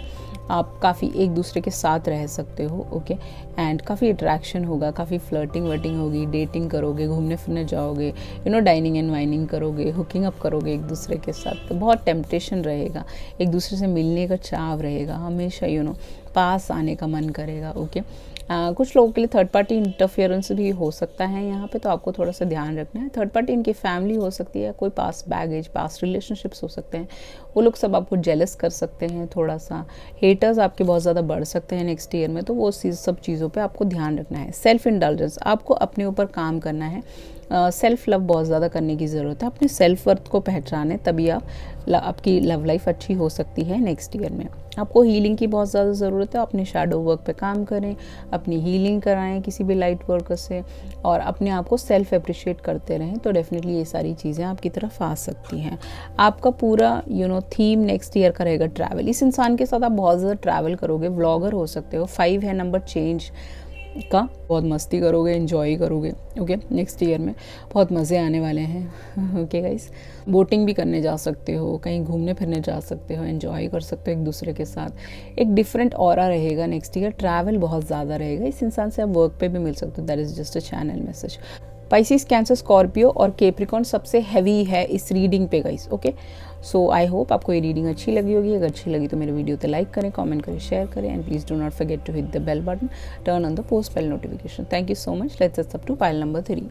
आप काफ़ी एक दूसरे के साथ रह सकते हो। ओके, एंड काफ़ी अट्रैक्शन होगा, काफ़ी फ्लर्टिंग वर्टिंग होगी, डेटिंग करोगे, घूमने फिरने जाओगे, डाइनिंग एंड वाइनिंग करोगे, हुकिंग अप करोगे एक दूसरे के साथ, तो बहुत टेम्पटेशन रहेगा, एक दूसरे से मिलने का चाव रहेगा, हमेशा पास आने का मन करेगा। ओके, कुछ लोगों के लिए थर्ड पार्टी इंटरफेरेंस भी हो सकता है यहाँ पे, तो आपको थोड़ा सा ध्यान रखना है। थर्ड पार्टी इनकी फैमिली हो सकती है, कोई पास बैगेज, पास रिलेशनशिप्स हो सकते हैं, वो लोग सब आपको जेलस कर सकते हैं थोड़ा सा। हेटर्स आपके बहुत ज़्यादा बढ़ सकते हैं नेक्स्ट ईयर में, तो वो सब चीज़ों पे आपको ध्यान रखना है। सेल्फ इंडल्जेंस, आपको अपने ऊपर काम करना है, सेल्फ लव बहुत ज़्यादा करने की ज़रूरत है। अपने सेल्फ वर्थ को पहचानें, तभी आप आपकी लव लाइफ अच्छी हो सकती है नेक्स्ट ईयर में। आपको हीलिंग की बहुत ज़्यादा ज़रूरत है, अपने शैडो वर्क पे काम करें, अपनी हीलिंग कराएं किसी भी लाइट वर्कर से, और अपने आप को सेल्फ अप्रिशिएट करते रहें, तो डेफिनेटली ये सारी चीज़ें आपकी तरफ आ सकती हैं। आपका पूरा थीम नेक्स्ट ईयर का रहेगा ट्रैवल। इस इंसान के साथ आप बहुत ज़्यादा ट्रैवल करोगे, व्लॉगर हो सकते हो। 5 है नंबर चेंज का, बहुत मस्ती करोगे, एंजॉय करोगे। ओके, नेक्स्ट ईयर में बहुत मज़े आने वाले हैं। ओके गाइस, बोटिंग भी करने जा सकते हो, कहीं घूमने फिरने जा सकते हो, एंजॉय कर सकते हो एक दूसरे के साथ। एक डिफरेंट ऑरा रहेगा नेक्स्ट ईयर, ट्रैवल बहुत ज़्यादा रहेगा। इस इंसान से आप वर्क पे भी मिल सकते हो, that is just a channel message. Pisces, cancer, Scorpio और कैप्रिकॉर्न सबसे हैवी है इस रीडिंग पे guys. Okay, so I hope आपको ये रीडिंग अच्छी लगी होगी। अगर अच्छी लगी तो मेरे वीडियो पे लाइक करें, कमेंट करें, शेयर करें, and please do not forget to hit the bell button, turn on the post bell notification. Thank you so much. Let's up to pile number 3।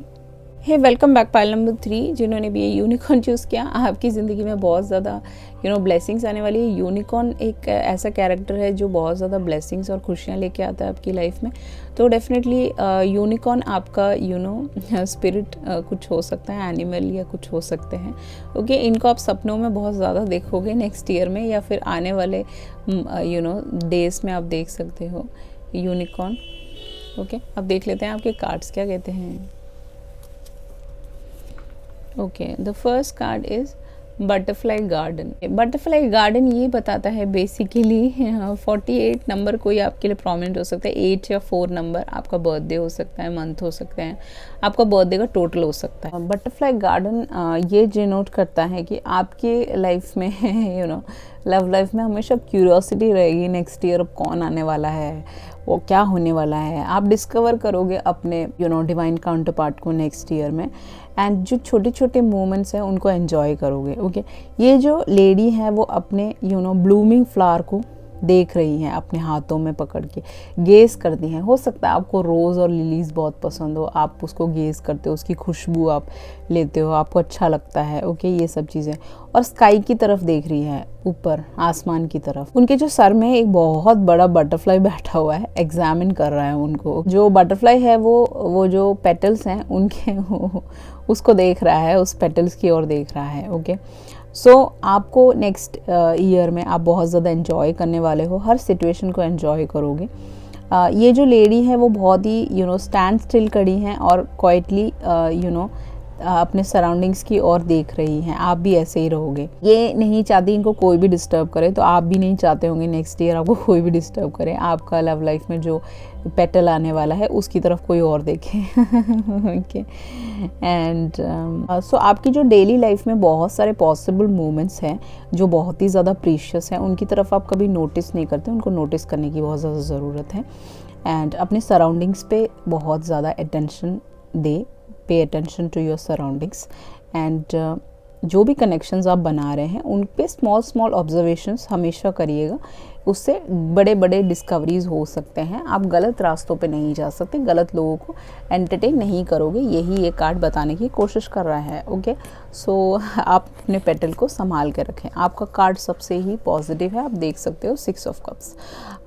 Hey welcome back pile number 3। जिन्होंने भी ये यूनिकॉर्न चूज़ किया, आपकी ज़िंदगी में बहुत ज़्यादा ब्लेसिंग्स आने वाली है। यूनिकॉर्न एक ऐसा कैरेक्टर है जो बहुत ज़्यादा ब्लेसिंग्स और खुशियाँ लेके आता है आपकी लाइफ में। तो डेफिनेटली यूनिकॉर्न आपका स्पिरिट कुछ हो सकता है, एनिमल या कुछ हो सकते हैं। ओके, इनको आप सपनों में बहुत ज़्यादा देखोगे नेक्स्ट ईयर में, या फिर आने वाले डेज में आप देख सकते हो यूनिकॉर्न। ओके, अब देख लेते हैं आपके कार्ड्स क्या कहते हैं। Okay, the first card is butterfly garden. Butterfly garden ये बताता है बेसिकली 48 नंबर कोई आपके लिए प्रोमिनेंट हो सकता है। 8 या 4 नंबर आपका बर्थडे हो सकता है, मंथ हो सकते हैं, आपका बर्थडे का टोटल हो सकता है। बटरफ्लाई गार्डन ये डिनोट करता है कि आपके लाइफ में लव लाइफ में हमेशा क्यूरियोसिटी रहेगी नेक्स्ट ईयर कौन आने वाला है, वो क्या होने वाला है। आप डिस्कवर करोगे अपने डिवाइन काउंटर पार्ट को नेक्स्ट ईयर में, एंड जो छोटे छोटे मोमेंट्स हैं उनको एंजॉय करोगे। ओके, ये जो लेडी है वो अपने ब्लूमिंग फ्लावर को देख रही हैं, अपने हाथों में पकड़ के गेज करती हैं। हो सकता है आपको रोज़ और लिलीज बहुत पसंद हो, आप उसको गेज करते हो, उसकी खुशबू आप लेते हो, आपको अच्छा लगता है। ओके, ये सब चीज़ें। और स्काई की तरफ देख रही है, ऊपर आसमान की तरफ। उनके जो सर में एक बहुत बड़ा बटरफ्लाई बैठा हुआ है, एग्जामिन कर रहा है उनको। जो बटरफ्लाई है वो जो पेटल्स हैं उनके उसको देख रहा है, उस पेटल्स की ओर देख रहा है। ओके, सो आपको नेक्स्ट ईयर में आप बहुत ज़्यादा एंजॉय करने वाले हो, हर सिचुएशन को एंजॉय करोगे। ये जो लेडी है वो बहुत ही स्टैंड स्टिल खड़ी हैं और क्वाइटली अपने सराउंडिंग्स की ओर देख रही हैं। आप भी ऐसे ही रहोगे। ये नहीं चाहती इनको कोई भी डिस्टर्ब करे, तो आप भी नहीं चाहते होंगे नेक्स्ट ईयर आपको कोई भी डिस्टर्ब करे। आपका लव लाइफ में जो पेटल आने वाला है उसकी तरफ कोई और देखे। ओके, एंड सो आपकी जो डेली लाइफ में बहुत सारे पॉसिबल मोमेंट्स हैं जो बहुत ही ज़्यादा प्रीशियस हैं, उनकी तरफ आप कभी नोटिस नहीं करते, उनको नोटिस करने की बहुत ज़्यादा ज़रूरत है। एंड अपने सराउंडिंग्स पे बहुत ज़्यादा अटेंशन दे, pay attention to your surroundings, and जो भी कनेक्शंस आप बना रहे हैं उन पे स्मॉल ऑब्जर्वेशंस हमेशा करिएगा। उससे बड़े बड़े डिस्कवरीज हो सकते हैं। आप गलत रास्तों पे नहीं जा सकते, गलत लोगों को एंटरटेन नहीं करोगे, यही ये कार्ड बताने की कोशिश कर रहा है। ओके, सो आप अपने पेटल को संभाल के रखें। आपका कार्ड सबसे ही पॉजिटिव है, आप देख सकते हो 6 ऑफ कप्स।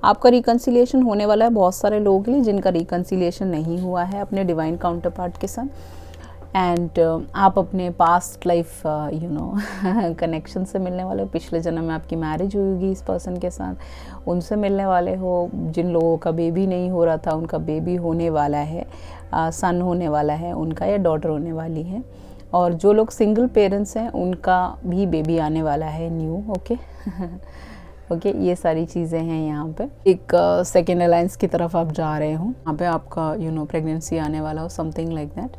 आपका रिकन्सिलिएशन होने वाला है बहुत सारे लोगों के लिए जिनका रिकन्सिलिएशन नहीं हुआ है अपने डिवाइन काउंटर पार्ट के साथ। एंड आप अपने पास्ट लाइफ कनेक्शन से मिलने वाले हो। पिछले जन्म में आपकी मैरिज हुई होगी इस पर्सन के साथ, उनसे मिलने वाले हो। जिन लोगों का बेबी नहीं हो रहा था उनका बेबी होने वाला है, सन होने वाला है उनका, या डॉटर होने वाली है। और जो लोग सिंगल पेरेंट्स हैं उनका भी बेबी आने वाला है न्यू। ओके ओके, ये सारी चीज़ें हैं यहाँ पे। एक सेकेंड अलायंस की तरफ आप जा रहे हो, यहाँ पे आपका प्रेगनेंसी आने वाला हो, समथिंग लाइक दैट।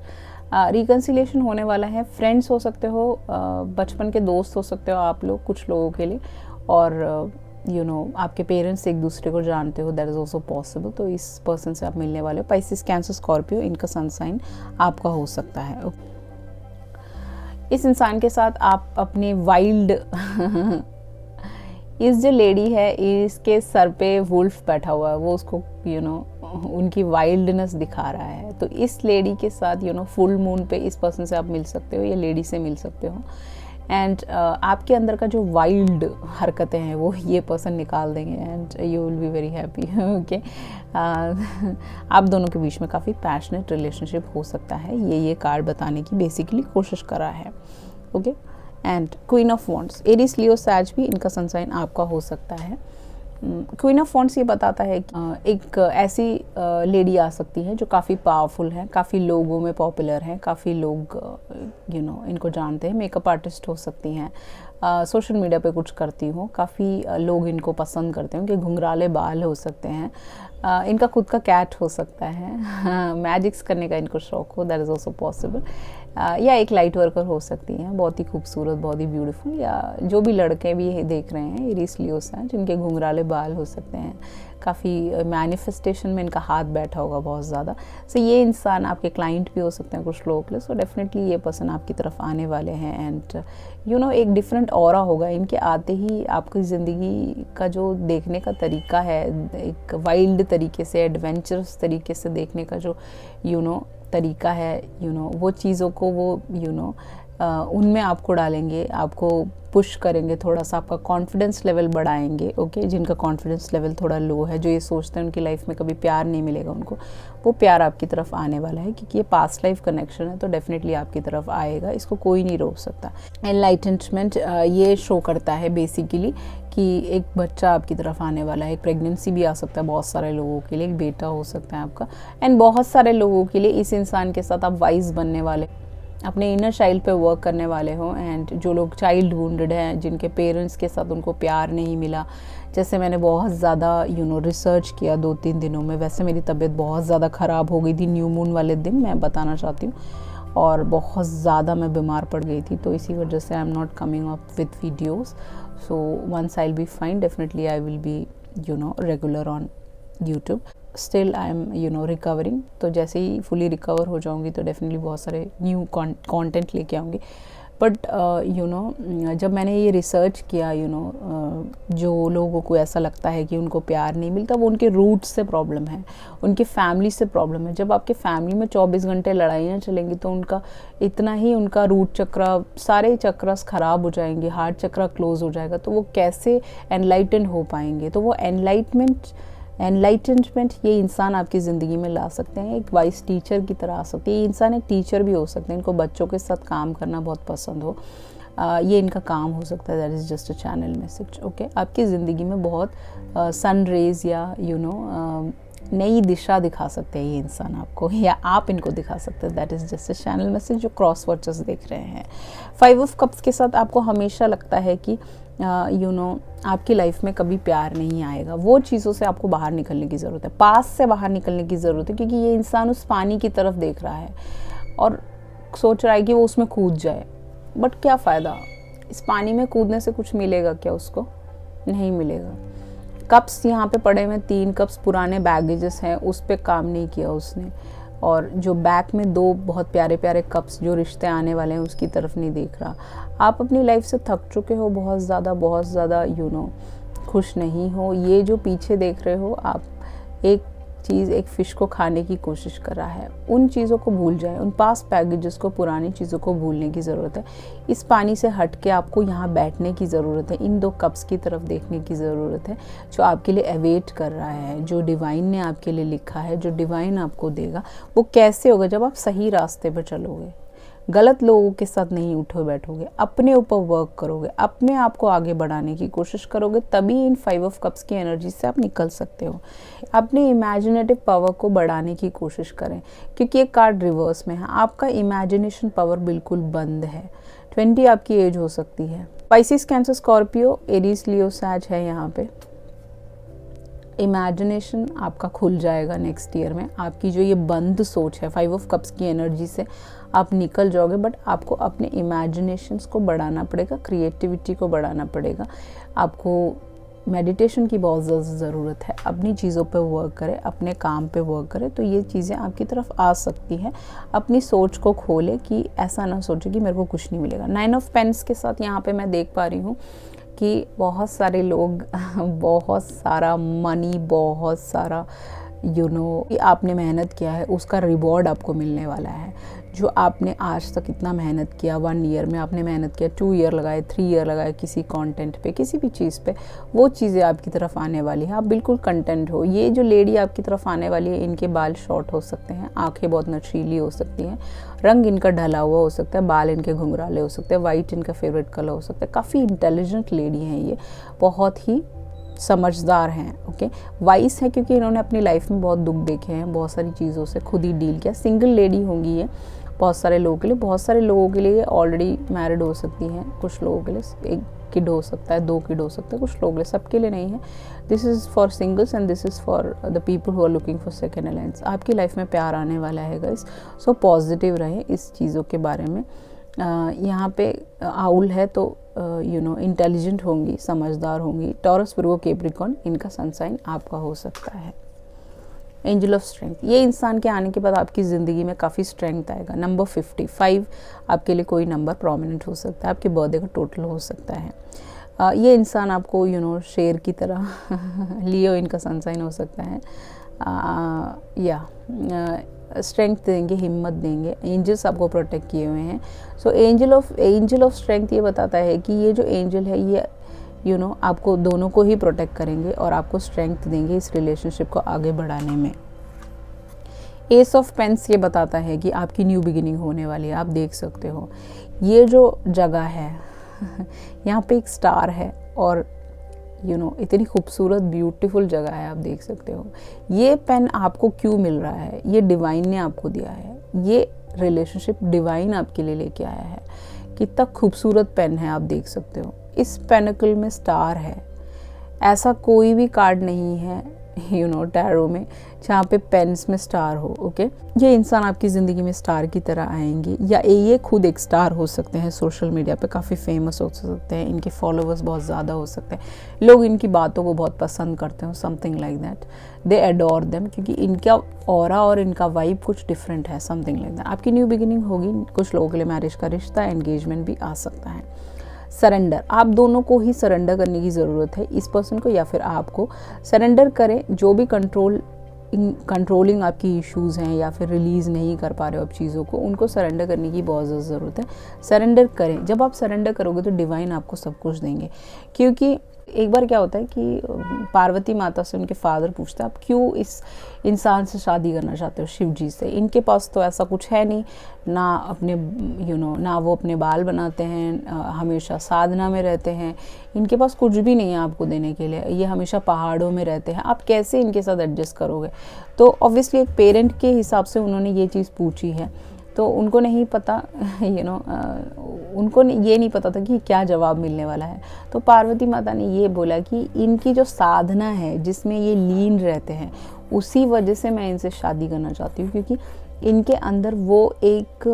रिकन्सिलिएशन होने वाला है। फ्रेंड्स हो सकते हो, बचपन के दोस्त हो सकते हो आप लोग कुछ लोगों के लिए, और आपके पेरेंट्स एक दूसरे को जानते हो, दैट इज़ ऑल्सो पॉसिबल। तो इस पर्सन से आप मिलने वाले हो। पाइसिस, कैंसर, स्कॉर्पियो, इनका सन साइन आपका हो सकता है। इस इंसान के साथ आप अपने वाइल्ड इस जो लेडी है इसके सर पे वुल्फ बैठा हुआ है, वो उसको उनकी वाइल्डनेस दिखा रहा है। तो इस लेडी के साथ फुल मून पे इस पर्सन से आप मिल सकते हो या लेडी से मिल सकते हो। एंड आपके अंदर का जो वाइल्ड हरकतें हैं वो ये पर्सन निकाल देंगे, and you will be very happy. Okay, आप दोनों के बीच में काफ़ी पैशनेट रिलेशनशिप हो सकता है, ये कार्ड बताने की बेसिकली कोशिश कर रहा है। Okay, and queen of wands, Aries Leo Sag भी इनका सन साइन आपका हो सकता है। क्वीन ऑफ वॉन्ड्स ये बताता है कि एक ऐसी लेडी आ सकती है जो काफ़ी पावरफुल है, काफ़ी लोगों में पॉपुलर है, काफ़ी लोग इनको जानते हैं। मेकअप आर्टिस्ट हो सकती हैं, सोशल मीडिया पे कुछ करती हूँ, काफ़ी लोग इनको पसंद करते हैं, उनके घुंघराले बाल हो सकते हैं, इनका खुद का कैट हो सकता है, मैजिक्स करने का इनको शौक हो, दैट इज़ ऑल्सो पॉसिबल, या एक लाइट वर्कर हो सकती हैं, बहुत ही खूबसूरत, बहुत ही ब्यूटीफुल, या जो भी लड़के भी देख रहे हैं एरीज लियोस हैं जिनके घुंघराले बाल हो सकते हैं, काफ़ी मैनिफेस्टेशन में इनका हाथ बैठा होगा बहुत ज़्यादा। सो ये इंसान आपके क्लाइंट भी हो सकते हैं कुछ लोगों के लिए। सो डेफिनेटली ये पर्सन आपकी तरफ आने वाले हैं एंड एक डिफरेंट ऑरा होगा इनके आते ही। आपकी ज़िंदगी का जो देखने का तरीका है, एक वाइल्ड तरीके से, एडवेंचरस तरीके से देखने का जो तरीका है, वो चीज़ों को वो उनमें आपको डालेंगे, आपको पुश करेंगे, थोड़ा सा आपका कॉन्फिडेंस लेवल बढ़ाएंगे। ओके, जिनका कॉन्फिडेंस लेवल थोड़ा लो है, जो ये सोचते हैं उनकी लाइफ में कभी प्यार नहीं मिलेगा उनको, वो प्यार आपकी तरफ आने वाला है, क्योंकि ये पास्ट लाइफ कनेक्शन है, तो डेफिनेटली आपकी तरफ आएगा, इसको कोई नहीं रोक सकता। एनलाइटमेंट ये शो करता है बेसिकली कि एक बच्चा आपकी तरफ आने वाला है, एक प्रेगनेंसी भी आ सकता है बहुत सारे लोगों के लिए, एक बेटा हो सकता है आपका, एंड बहुत सारे लोगों के लिए इस इंसान के साथ आप वाइज बनने वाले, अपने इनर चाइल्ड पे वर्क करने वाले हो। एंड जो लोग चाइल्ड वुंडेड हैं, जिनके पेरेंट्स के साथ उनको प्यार नहीं मिला, जैसे मैंने बहुत ज़्यादा रिसर्च किया 2-3 दिनों में, वैसे मेरी तबीयत बहुत ज़्यादा ख़राब हो गई थी न्यू मून वाले दिन, मैं बताना चाहती हूँ, और बहुत ज़्यादा मैं बीमार पड़ गई थी, तो इसी वजह से I am not coming up with videos. So once I will be fine, definitely I will be regular on YouTube. Still I am recovering, तो जैसे ही फुली रिकवर हो जाऊंगी तो डेफिनेटली बहुत सारे न्यू कंटेंट लेके आऊँगी। बट जब मैंने ये रिसर्च किया, जो लोगों को ऐसा लगता है कि उनको प्यार नहीं मिलता, वो उनके रूट से प्रॉब्लम है, उनकी फैमिली से प्रॉब्लम है। जब आपके फैमिली में 24 घंटे लड़ाइयाँ चलेंगी तो उनका इतना ही, उनका रूट चक्र, सारे चक्रस ख़राब हो जाएंगे, हार्ट चक्र क्लोज हो जाएगा, तो वो कैसे एनलाइटन हो पाएंगे। तो वो एनलाइटनमेंट ये इंसान आपकी ज़िंदगी में ला सकते हैं, एक वाइस टीचर की तरह आ सकते हैं। ये इंसान एक टीचर भी हो सकते हैं, इनको बच्चों के साथ काम करना बहुत पसंद हो, ये इनका काम हो सकता है। That is just a channel message. Okay, आपकी ज़िंदगी में बहुत सन रेज या नई दिशा दिखा सकते हैं ये इंसान आपको, या आप इनको दिखा सकते हैं। That is just a channel message जो क्रॉस वर्चर्स देख रहे हैं। 5 ऑफ कप्स के साथ आपको हमेशा लगता है कि आपकी लाइफ में कभी प्यार नहीं आएगा, वो चीज़ों से आपको बाहर निकलने की ज़रूरत है, पास से बाहर निकलने की ज़रूरत है, क्योंकि ये इंसान उस पानी की तरफ देख रहा है और सोच रहा है कि वो उसमें कूद जाए, बट क्या फ़ायदा, इस पानी में कूदने से कुछ मिलेगा क्या उसको? नहीं मिलेगा। कप्स यहाँ पे पड़े हुए 3 कप्स पुराने बैगेजेस हैं, उस पर काम नहीं किया उसने, और जो बैक में 2 बहुत प्यारे प्यारे कप्स जो रिश्ते आने वाले हैं उसकी तरफ नहीं देख रहा। आप अपनी लाइफ से थक चुके हो बहुत ज़्यादा, खुश नहीं हो। ये जो पीछे देख रहे हो आप, एक फ़िश को खाने की कोशिश कर रहा है। उन चीज़ों को भूल जाए, उन पास पैकेजेस को, पुरानी चीज़ों को भूलने की ज़रूरत है। इस पानी से हट के आपको यहाँ बैठने की ज़रूरत है, इन 2 कप्स की तरफ देखने की ज़रूरत है, जो आपके लिए अवेट कर रहा है, जो डिवाइन ने आपके लिए लिखा है, जो डिवाइन आपको देगा। वो कैसे होगा? जब आप सही रास्ते पर चलोगे, गलत लोगों के साथ नहीं उठो बैठोगे, अपने ऊपर वर्क करोगे, अपने आप को आगे बढ़ाने की कोशिश करोगे, तभी इन 5 ऑफ कप्स की एनर्जी से आप निकल सकते हो। अपने इमेजिनेटिव पावर को बढ़ाने की कोशिश करें, क्योंकि एक कार्ड रिवर्स में है, आपका इमेजिनेशन पावर बिल्कुल बंद है। 20 आपकी एज हो सकती है। Pisces, cancer, Scorpio, Aries, Leo, सैज है यहाँ पे। इमेजिनेशन आपका खुल जाएगा नेक्स्ट ईयर में। आपकी जो ये बंद सोच है, 5 ऑफ कप्स की एनर्जी से आप निकल जाओगे, बट आपको अपने इमेजिनेशंस को बढ़ाना पड़ेगा, क्रिएटिविटी को बढ़ाना पड़ेगा। आपको मेडिटेशन की बहुत ज़्यादा ज़रूरत है। अपनी चीज़ों पे वर्क करें, अपने काम पे वर्क करें, तो ये चीज़ें आपकी तरफ आ सकती हैं। अपनी सोच को खोलें कि ऐसा ना सोचें कि मेरे को कुछ नहीं मिलेगा। 9 ऑफ पेन्स के साथ यहाँ पे मैं देख पा रही हूँ कि बहुत सारे लोग बहुत सारा मनी, बहुत सारा कि आपने मेहनत किया है उसका रिवॉर्ड आपको मिलने वाला है। जो आपने आज तक इतना मेहनत किया, 1 ईयर में आपने मेहनत किया, 2 ईयर लगाए, 3 ईयर लगाए किसी कंटेंट पे, किसी भी चीज़ पे, वो चीज़ें आपकी तरफ आने वाली है। आप बिल्कुल कंटेंट हो। ये जो लेडी आपकी तरफ आने वाली है, इनके बाल शॉर्ट हो सकते हैं, आंखें बहुत नशीली हो सकती हैं, रंग इनका ढला हुआ हो सकता है, बाल इनके घुंघराले हो सकते हैं, वाइट इनका फेवरेट कलर हो सकता है। काफ़ी इंटेलिजेंट लेडी हैं ये, बहुत ही समझदार हैं। ओके, वाइस है क्योंकि इन्होंने अपनी लाइफ में बहुत दुख देखे हैं, बहुत सारी चीज़ों से खुद ही डील किया। सिंगल लेडी होंगी ये बहुत सारे लोगों के लिए, बहुत सारे लोगों के लिए ऑलरेडी मैरिड हो सकती हैं, कुछ लोगों के लिए 1 किड हो सकता है, 2 किड हो सकता है, कुछ लोगों के लिए, सबके लिए नहीं है। This is for singles and this is for the people who are looking for second alliance. आपकी लाइफ में प्यार आने वाला है गाइस, सो पॉजिटिव रहे इस चीज़ों के बारे में। यहाँ पे आउल है तो इंटेलिजेंट होंगी, समझदार होंगी। टॉरस, वर्गो, कैप्रिकॉर्न, इनका सनसाइन आपका हो सकता है। एंजल ऑफ स्ट्रेंथ, ये इंसान के आने के बाद आपकी ज़िंदगी में काफ़ी स्ट्रेंथ आएगा। नंबर 55 आपके लिए कोई नंबर प्रोमिनेंट हो सकता है, आपके बर्थडे का टोटल हो सकता है। ये इंसान आपको शेर की तरह लियो इनका सनसाइन हो सकता है, स्ट्रेंथ देंगे, हिम्मत देंगे। एंजल्स आपको प्रोटेक्ट किए हुए हैं। सो एंजल ऑफ स्ट्रेंथ ये बताता है कि ये जो एंजल है ये आपको दोनों को ही प्रोटेक्ट करेंगे और आपको स्ट्रेंथ देंगे इस रिलेशनशिप को आगे बढ़ाने में। एस ऑफ पेंस ये बताता है कि आपकी न्यू बिगिनिंग होने वाली है। आप देख सकते हो ये जो जगह है यहाँ पे एक स्टार है और इतनी खूबसूरत ब्यूटीफुल जगह है, आप देख सकते हो। ये पेन आपको क्यों मिल रहा है, ये डिवाइन ने आपको दिया है, ये रिलेशनशिप डिवाइन आपके लिए लेके आया है। कितना खूबसूरत पेन है, आप देख सकते हो। इस पेनिकल में स्टार है, ऐसा कोई भी कार्ड नहीं है टैरो में जहाँ पे पेन्स में स्टार हो। ओके, ये इंसान आपकी ज़िंदगी में स्टार की तरह आएंगे, या ये खुद एक स्टार हो सकते हैं, सोशल मीडिया पे काफ़ी फेमस हो सकते हैं, इनके फॉलोअर्स बहुत ज़्यादा हो सकते हैं, लोग इनकी बातों को बहुत पसंद करते हैं, something like that, they adore them, क्योंकि इनका ऑरा और इनका वाइब कुछ डिफरेंट है, समथिंग लाइक दैट। आपकी न्यू बिगिनिंग होगी, कुछ लोगों के लिए मैरिज का रिश्ता, एंगेजमेंट भी आ सकता है। सरेंडर, आप दोनों को ही सरेंडर करने की ज़रूरत है, इस पर्सन को या फिर आपको। सरेंडर करें, जो भी कंट्रोलिंग आपकी इश्यूज़ हैं या फिर रिलीज़ नहीं कर पा रहे हो आप चीज़ों को, उनको सरेंडर करने की बहुत ज़्यादा ज़रूरत है। सरेंडर करें, जब आप सरेंडर करोगे तो डिवाइन आपको सब कुछ देंगे। क्योंकि एक बार क्या होता है कि पार्वती माता से उनके फादर पूछते हैं आप क्यों इस इंसान से शादी करना चाहते हो, शिव जी से। इनके पास तो ऐसा कुछ है नहीं, ना अपने ना वो अपने बाल बनाते हैं, हमेशा साधना में रहते हैं, इनके पास कुछ भी नहीं है आपको देने के लिए, ये हमेशा पहाड़ों में रहते हैं, आप कैसे इनके साथ एडजस्ट करोगे। तो ऑब्वियसली एक पेरेंट के हिसाब से उन्होंने ये चीज़ पूछी है, तो उनको नहीं पता उनको ये नहीं पता था कि क्या जवाब मिलने वाला है। तो पार्वती माता ने ये बोला कि इनकी जो साधना है जिसमें ये लीन रहते हैं, उसी वजह से मैं इनसे शादी करना चाहती हूँ, क्योंकि इनके अंदर वो एक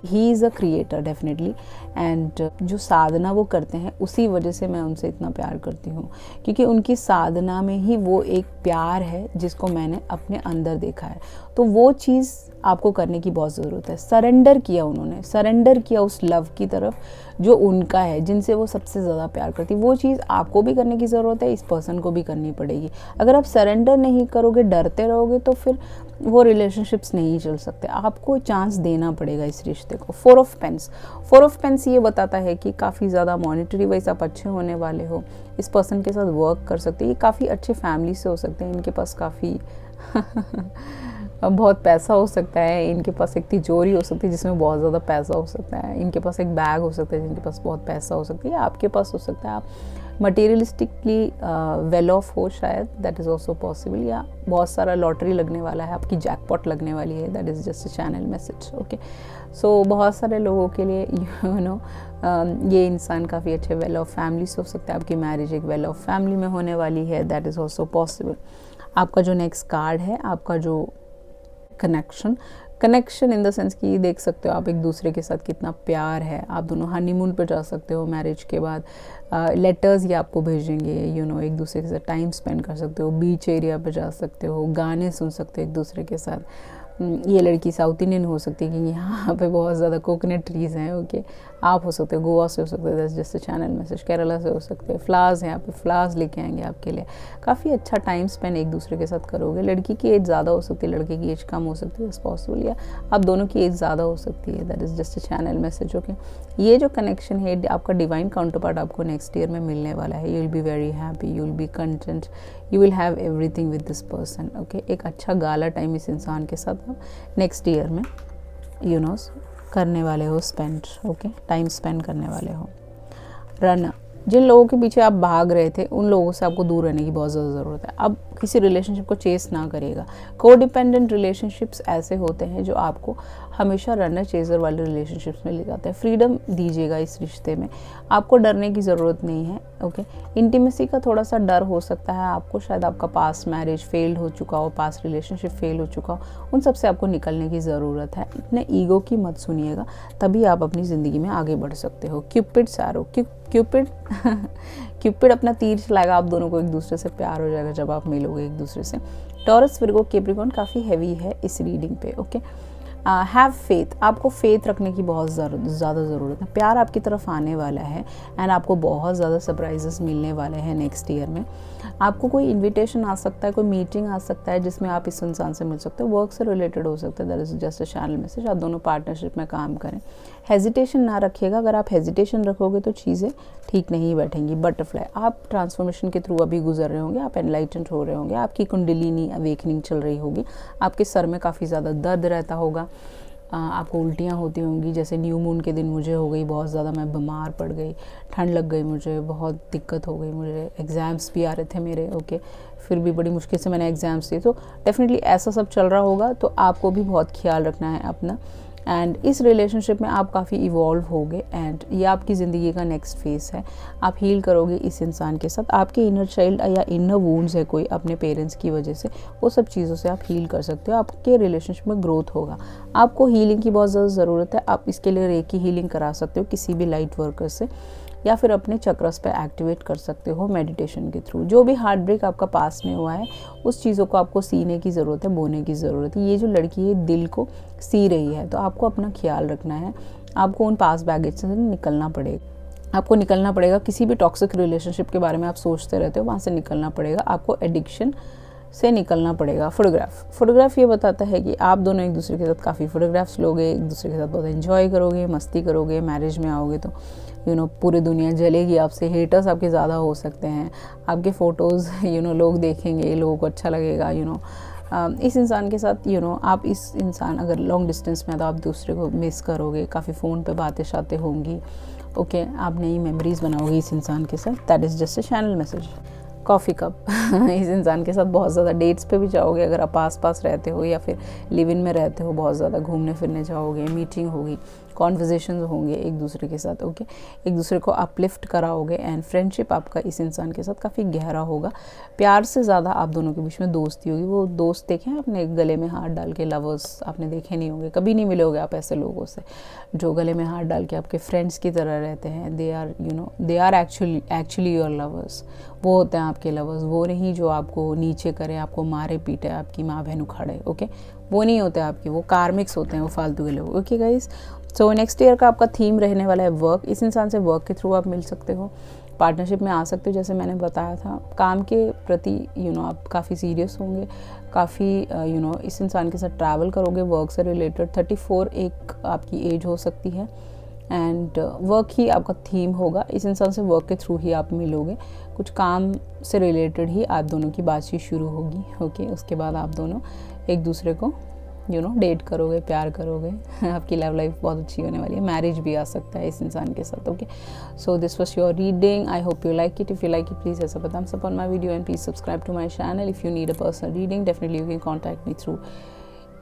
he is a creator definitely, and जो साधना वो करते हैं उसी वजह से मैं उनसे इतना प्यार करती हूँ, क्योंकि उनकी साधना में ही वो एक प्यार है जिसको मैंने अपने अंदर देखा है। तो वो चीज़ आपको करने की बहुत ज़रूरत है। सरेंडर किया, उन्होंने सरेंडर किया उस लव की तरफ जो उनका है, जिनसे वो सबसे ज़्यादा प्यार करती। वो चीज़ आपको भी करने की ज़रूरत है, इस पर्सन को भी करनी पड़ेगी। अगर आप सरेंडर नहीं करोगे, डरते रहोगे, तो फिर वो रिलेशनशिप्स नहीं चल सकते। आपको चांस देना पड़ेगा इस रिश्ते को। 4 ऑफ पेंस ये बताता है कि काफ़ी ज़्यादा मॉनेटरी वाइज आप अच्छे होने वाले हो, इस पर्सन के साथ वर्क कर सकते हैं। ये काफ़ी अच्छे फैमिली से हो सकते हैं, इनके पास काफ़ी बहुत पैसा हो सकता है, इनके पास एक तिजोरी हो सकती है जिसमें बहुत ज़्यादा पैसा हो सकता है, इनके पास एक बैग हो सकता है जिनके पास बहुत पैसा हो सकता है, या आपके पास हो सकता है। आप मटेरियलिस्टिकली वेल ऑफ हो शायद, दैट इज़ ऑल्सो पॉसिबल, या बहुत सारा लॉटरी लगने वाला है, आपकी जैकपॉट लगने वाली है, that is just a channel message. Okay, so बहुत सारे लोगों के लिए ये इंसान काफ़ी अच्छे वेल ऑफ फैमिली से हो सकता है, आपकी मैरिज एक वेल ऑफ फैमिली में होने वाली है, दैट इज़ ऑल्सो पॉसिबल। आपका जो नेक्स्ट कार्ड है, आपका जो कनेक्शन इन द सेंस कि देख सकते हो आप एक दूसरे के साथ कितना प्यार है, आप दोनों हनीमून पर जा सकते हो मैरिज के बाद, लेटर्स ये आपको भेजेंगे, एक दूसरे के साथ टाइम स्पेंड कर सकते हो, बीच एरिया पे जा सकते हो, गाने सुन सकते हो एक दूसरे के साथ, ये लड़की साउथ इंडियन हो सकती है कि यहाँ पे बहुत ज़्यादा कोकोनट ट्रीज़ हैं, ओके। आप हो सकते हो गोवा से हो सकते हैं, जैसे चैनल मैसेज, केरला से हो सकते हैं, फ्लावर्स हैं यहाँ पे, फ्लावर्स लेके आएंगे आपके लिए। काफ़ी अच्छा टाइम स्पेंड एक दूसरे के साथ करोगे। लड़की की एज ज़्यादा हो सकती है, लड़के की एज कम हो सकती है, इट्स पॉसिबल, या आप दोनों की एज ज़्यादा हो सकती है, that is just a channel message, okay. ये जो कनेक्शन है आपका डिवाइन काउंटर पार्ट आपको नेक्स्ट ईयर में मिलने वाला है। You will be very happy, you will be content, you will have everything with this person, okay. एक अच्छा गाला टाइम इस इंसान के साथ आप नेक्स्ट ईयर में करने वाले हो स्पेंड, ओके, टाइम स्पेंड करने वाले हो। रन, जिन लोगों के पीछे आप भाग रहे थे उन लोगों से आपको दूर रहने की बहुत ज़्यादा ज़रूरत है। अब किसी रिलेशनशिप को चेस ना करेगा। कोडिपेंडेंट रिलेशनशिप्स ऐसे होते हैं जो आपको हमेशा रनर चेजर वाले रिलेशनशिप्स में ले जाते हैं। फ्रीडम दीजिएगा इस रिश्ते में, आपको डरने की ज़रूरत नहीं है, ओके। इंटीमेसी का थोड़ा सा डर हो सकता है आपको, शायद आपका पास्ट मैरिज फेल्ड हो चुका हो, पास्ट रिलेशनशिप फेल हो चुका हो, उन सब से आपको निकलने की ज़रूरत है। अपने ईगो की मत सुनिएगा, तभी आप अपनी ज़िंदगी में आगे बढ़ सकते हो। क्यूपिड सैरो, क्यूपिड अपना तीर चलाएगा, आप दोनों को एक दूसरे से प्यार हो जाएगा जब आप मिलोगे एक दूसरे से। टॉरस, विर्गो, कैप्रिकॉर्न काफ़ी हैवी है इस रीडिंग पे, ओके। हैव फेथ, आपको फेथ रखने की बहुत ज़्यादा ज़रूरत है। प्यार आपकी तरफ आने वाला है एंड आपको बहुत ज़्यादा सरप्राइजेस मिलने वाले हैं नेक्स्ट ईयर में। आपको कोई इनविटेशन आ सकता है, कोई मीटिंग आ सकता है जिसमें आप इस इंसान से मिल सकते हो, वर्क से रिलेटेड हो सकता है, that is just a channel message. आप दोनों पार्टनरशिप में काम करें, हेजिटेशन ना रखिएगा। अगर आप हेजिटेशन रखोगे तो चीज़ें ठीक नहीं बैठेंगी। बटरफ्लाई, आप ट्रांसफॉर्मेशन के थ्रू अभी गुजर रहे होंगे, आप एनलाइटेंड हो रहे होंगे, आपकी कुंडलिनी अवेकनिंग चल रही होगी, आपके सर में काफ़ी ज़्यादा दर्द रहता होगा, आपको उल्टियाँ होती होंगी, जैसे न्यू मून के दिन मुझे हो गई बहुत ज़्यादा, मैं बीमार पड़ गई, ठंड लग गई मुझे, बहुत दिक्कत हो गई मुझे, एग्ज़ाम्स भी आ रहे थे मेरे, ओके, फिर भी बड़ी मुश्किल से मैंने एग्ज़ाम्स दिए। तो डेफिनेटली ऐसा सब चल रहा होगा, तो आपको भी बहुत ख्याल रखना है अपना। एंड इस रिलेशनशिप में आप काफ़ी इवॉल्व होगे एंड ये आपकी ज़िंदगी का नेक्स्ट फेस है। आप हील करोगे इस इंसान के साथ। आपके इनर चाइल्ड या इनर वूंड्स है कोई अपने पेरेंट्स की वजह से, वो सब चीज़ों से आप हील कर सकते हो। आपके रिलेशनशिप में ग्रोथ होगा। आपको हीलिंग की बहुत ज़्यादा ज़रूरत है। आप इसके लिए रेकी हीलिंग करा सकते हो किसी भी लाइट वर्कर से, या फिर अपने चक्रस पे एक्टिवेट कर सकते हो मेडिटेशन के थ्रू। जो भी हार्ट ब्रेक आपका पास में हुआ है उस चीज़ों को आपको सीने की ज़रूरत है, बोने की ज़रूरत है। ये जो लड़की है दिल को सी रही है, तो आपको अपना ख्याल रखना है। आपको उन पास बैगेज से निकलना पड़ेगा। आपको निकलना पड़ेगा। किसी भी टॉक्सिक रिलेशनशिप के बारे में आप सोचते रहते हो, वहाँ से निकलना पड़ेगा। आपको एडिक्शन से निकलना पड़ेगा। फोटोग्राफ ये बताता है कि आप दोनों एक दूसरे के साथ काफ़ी फ़ोटोग्राफ्स लोगे, एक दूसरे के साथ बहुत एंजॉय करोगे, मस्ती करोगे। मैरिज में आओगे तो पूरी दुनिया जलेगी आपसे, हेटर्स आपके ज़्यादा हो सकते हैं। आपके फ़ोटोज़ लोग देखेंगे, लोगों को अच्छा लगेगा। इस इंसान के साथ आप इस इंसान अगर लॉन्ग डिस्टेंस में तो आप दूसरे को मिस करोगे, काफ़ी फ़ोन पे बातें शातें होंगी, ओके। आप नई मेमोरीज़ बनाओगे इस इंसान के साथ, that is just a channel message. Coffee cup इस इंसान के साथ बहुत ज़्यादा डेट्स पे भी जाओगे अगर आप पास रहते हो, या फिर लिव इन में रहते हो, बहुत ज़्यादा घूमने फिरने जाओगे, मीटिंग होगी, कॉन्वर्जेशन होंगे एक दूसरे के साथ, ओके। एक दूसरे को अपलिफ्ट कराओगे एंड फ्रेंडशिप आपका इस इंसान के साथ काफ़ी गहरा होगा। प्यार से ज़्यादा आप दोनों के बीच में दोस्ती होगी। वो दोस्त देखे हैं आपने गले में हाथ डाल के, लवर्स आपने देखे नहीं होंगे, कभी नहीं मिले होगे आप ऐसे लोगों से जो गले में हाथ डाल के आपके फ्रेंड्स की तरह रहते हैं। They are actually your lovers. वो होते हैं आपके लवर्स, वो नहीं जो आपको नीचे करे, आपको मारे पीटे, आपकी माँ बहन उखाड़े, ओके। वो नहीं होते आपके, वो कार्मिक्स होते हैं, वो फालतू के लोग, okay guys. So next year का आपका थीम रहने वाला है वर्क। इस इंसान से वर्क के थ्रू आप मिल सकते हो, पार्टनरशिप में आ सकते हो। जैसे मैंने बताया था, काम के प्रति आप काफ़ी सीरियस होंगे, काफ़ी इस इंसान के साथ ट्रैवल करोगे वर्क से रिलेटेड। 34 एक आपकी एज हो सकती है एंड वर्क ही आपका थीम होगा। इस इंसान से वर्क के थ्रू ही आप मिलोगे, कुछ काम से रिलेटेड ही आप दोनों की बातचीत शुरू होगी, ओके। उसके बाद आप दोनों एक दूसरे को डेट करोगे, प्यार करोगे। आपकी लव लाइफ बहुत अच्छी होने वाली है। मैरिज भी आ सकता है इस इंसान के साथ, okay. So this was your reading. I hope you like it. If you like it, please ऐसा thumbs up on my video and please subscribe to my channel. If you need a personal reading, definitely you can contact me through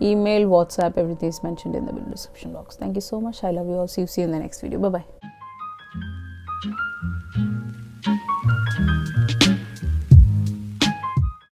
email, WhatsApp, everything is mentioned in the video description box. Thank you so much. I love you all. See you in the next video. Bye bye.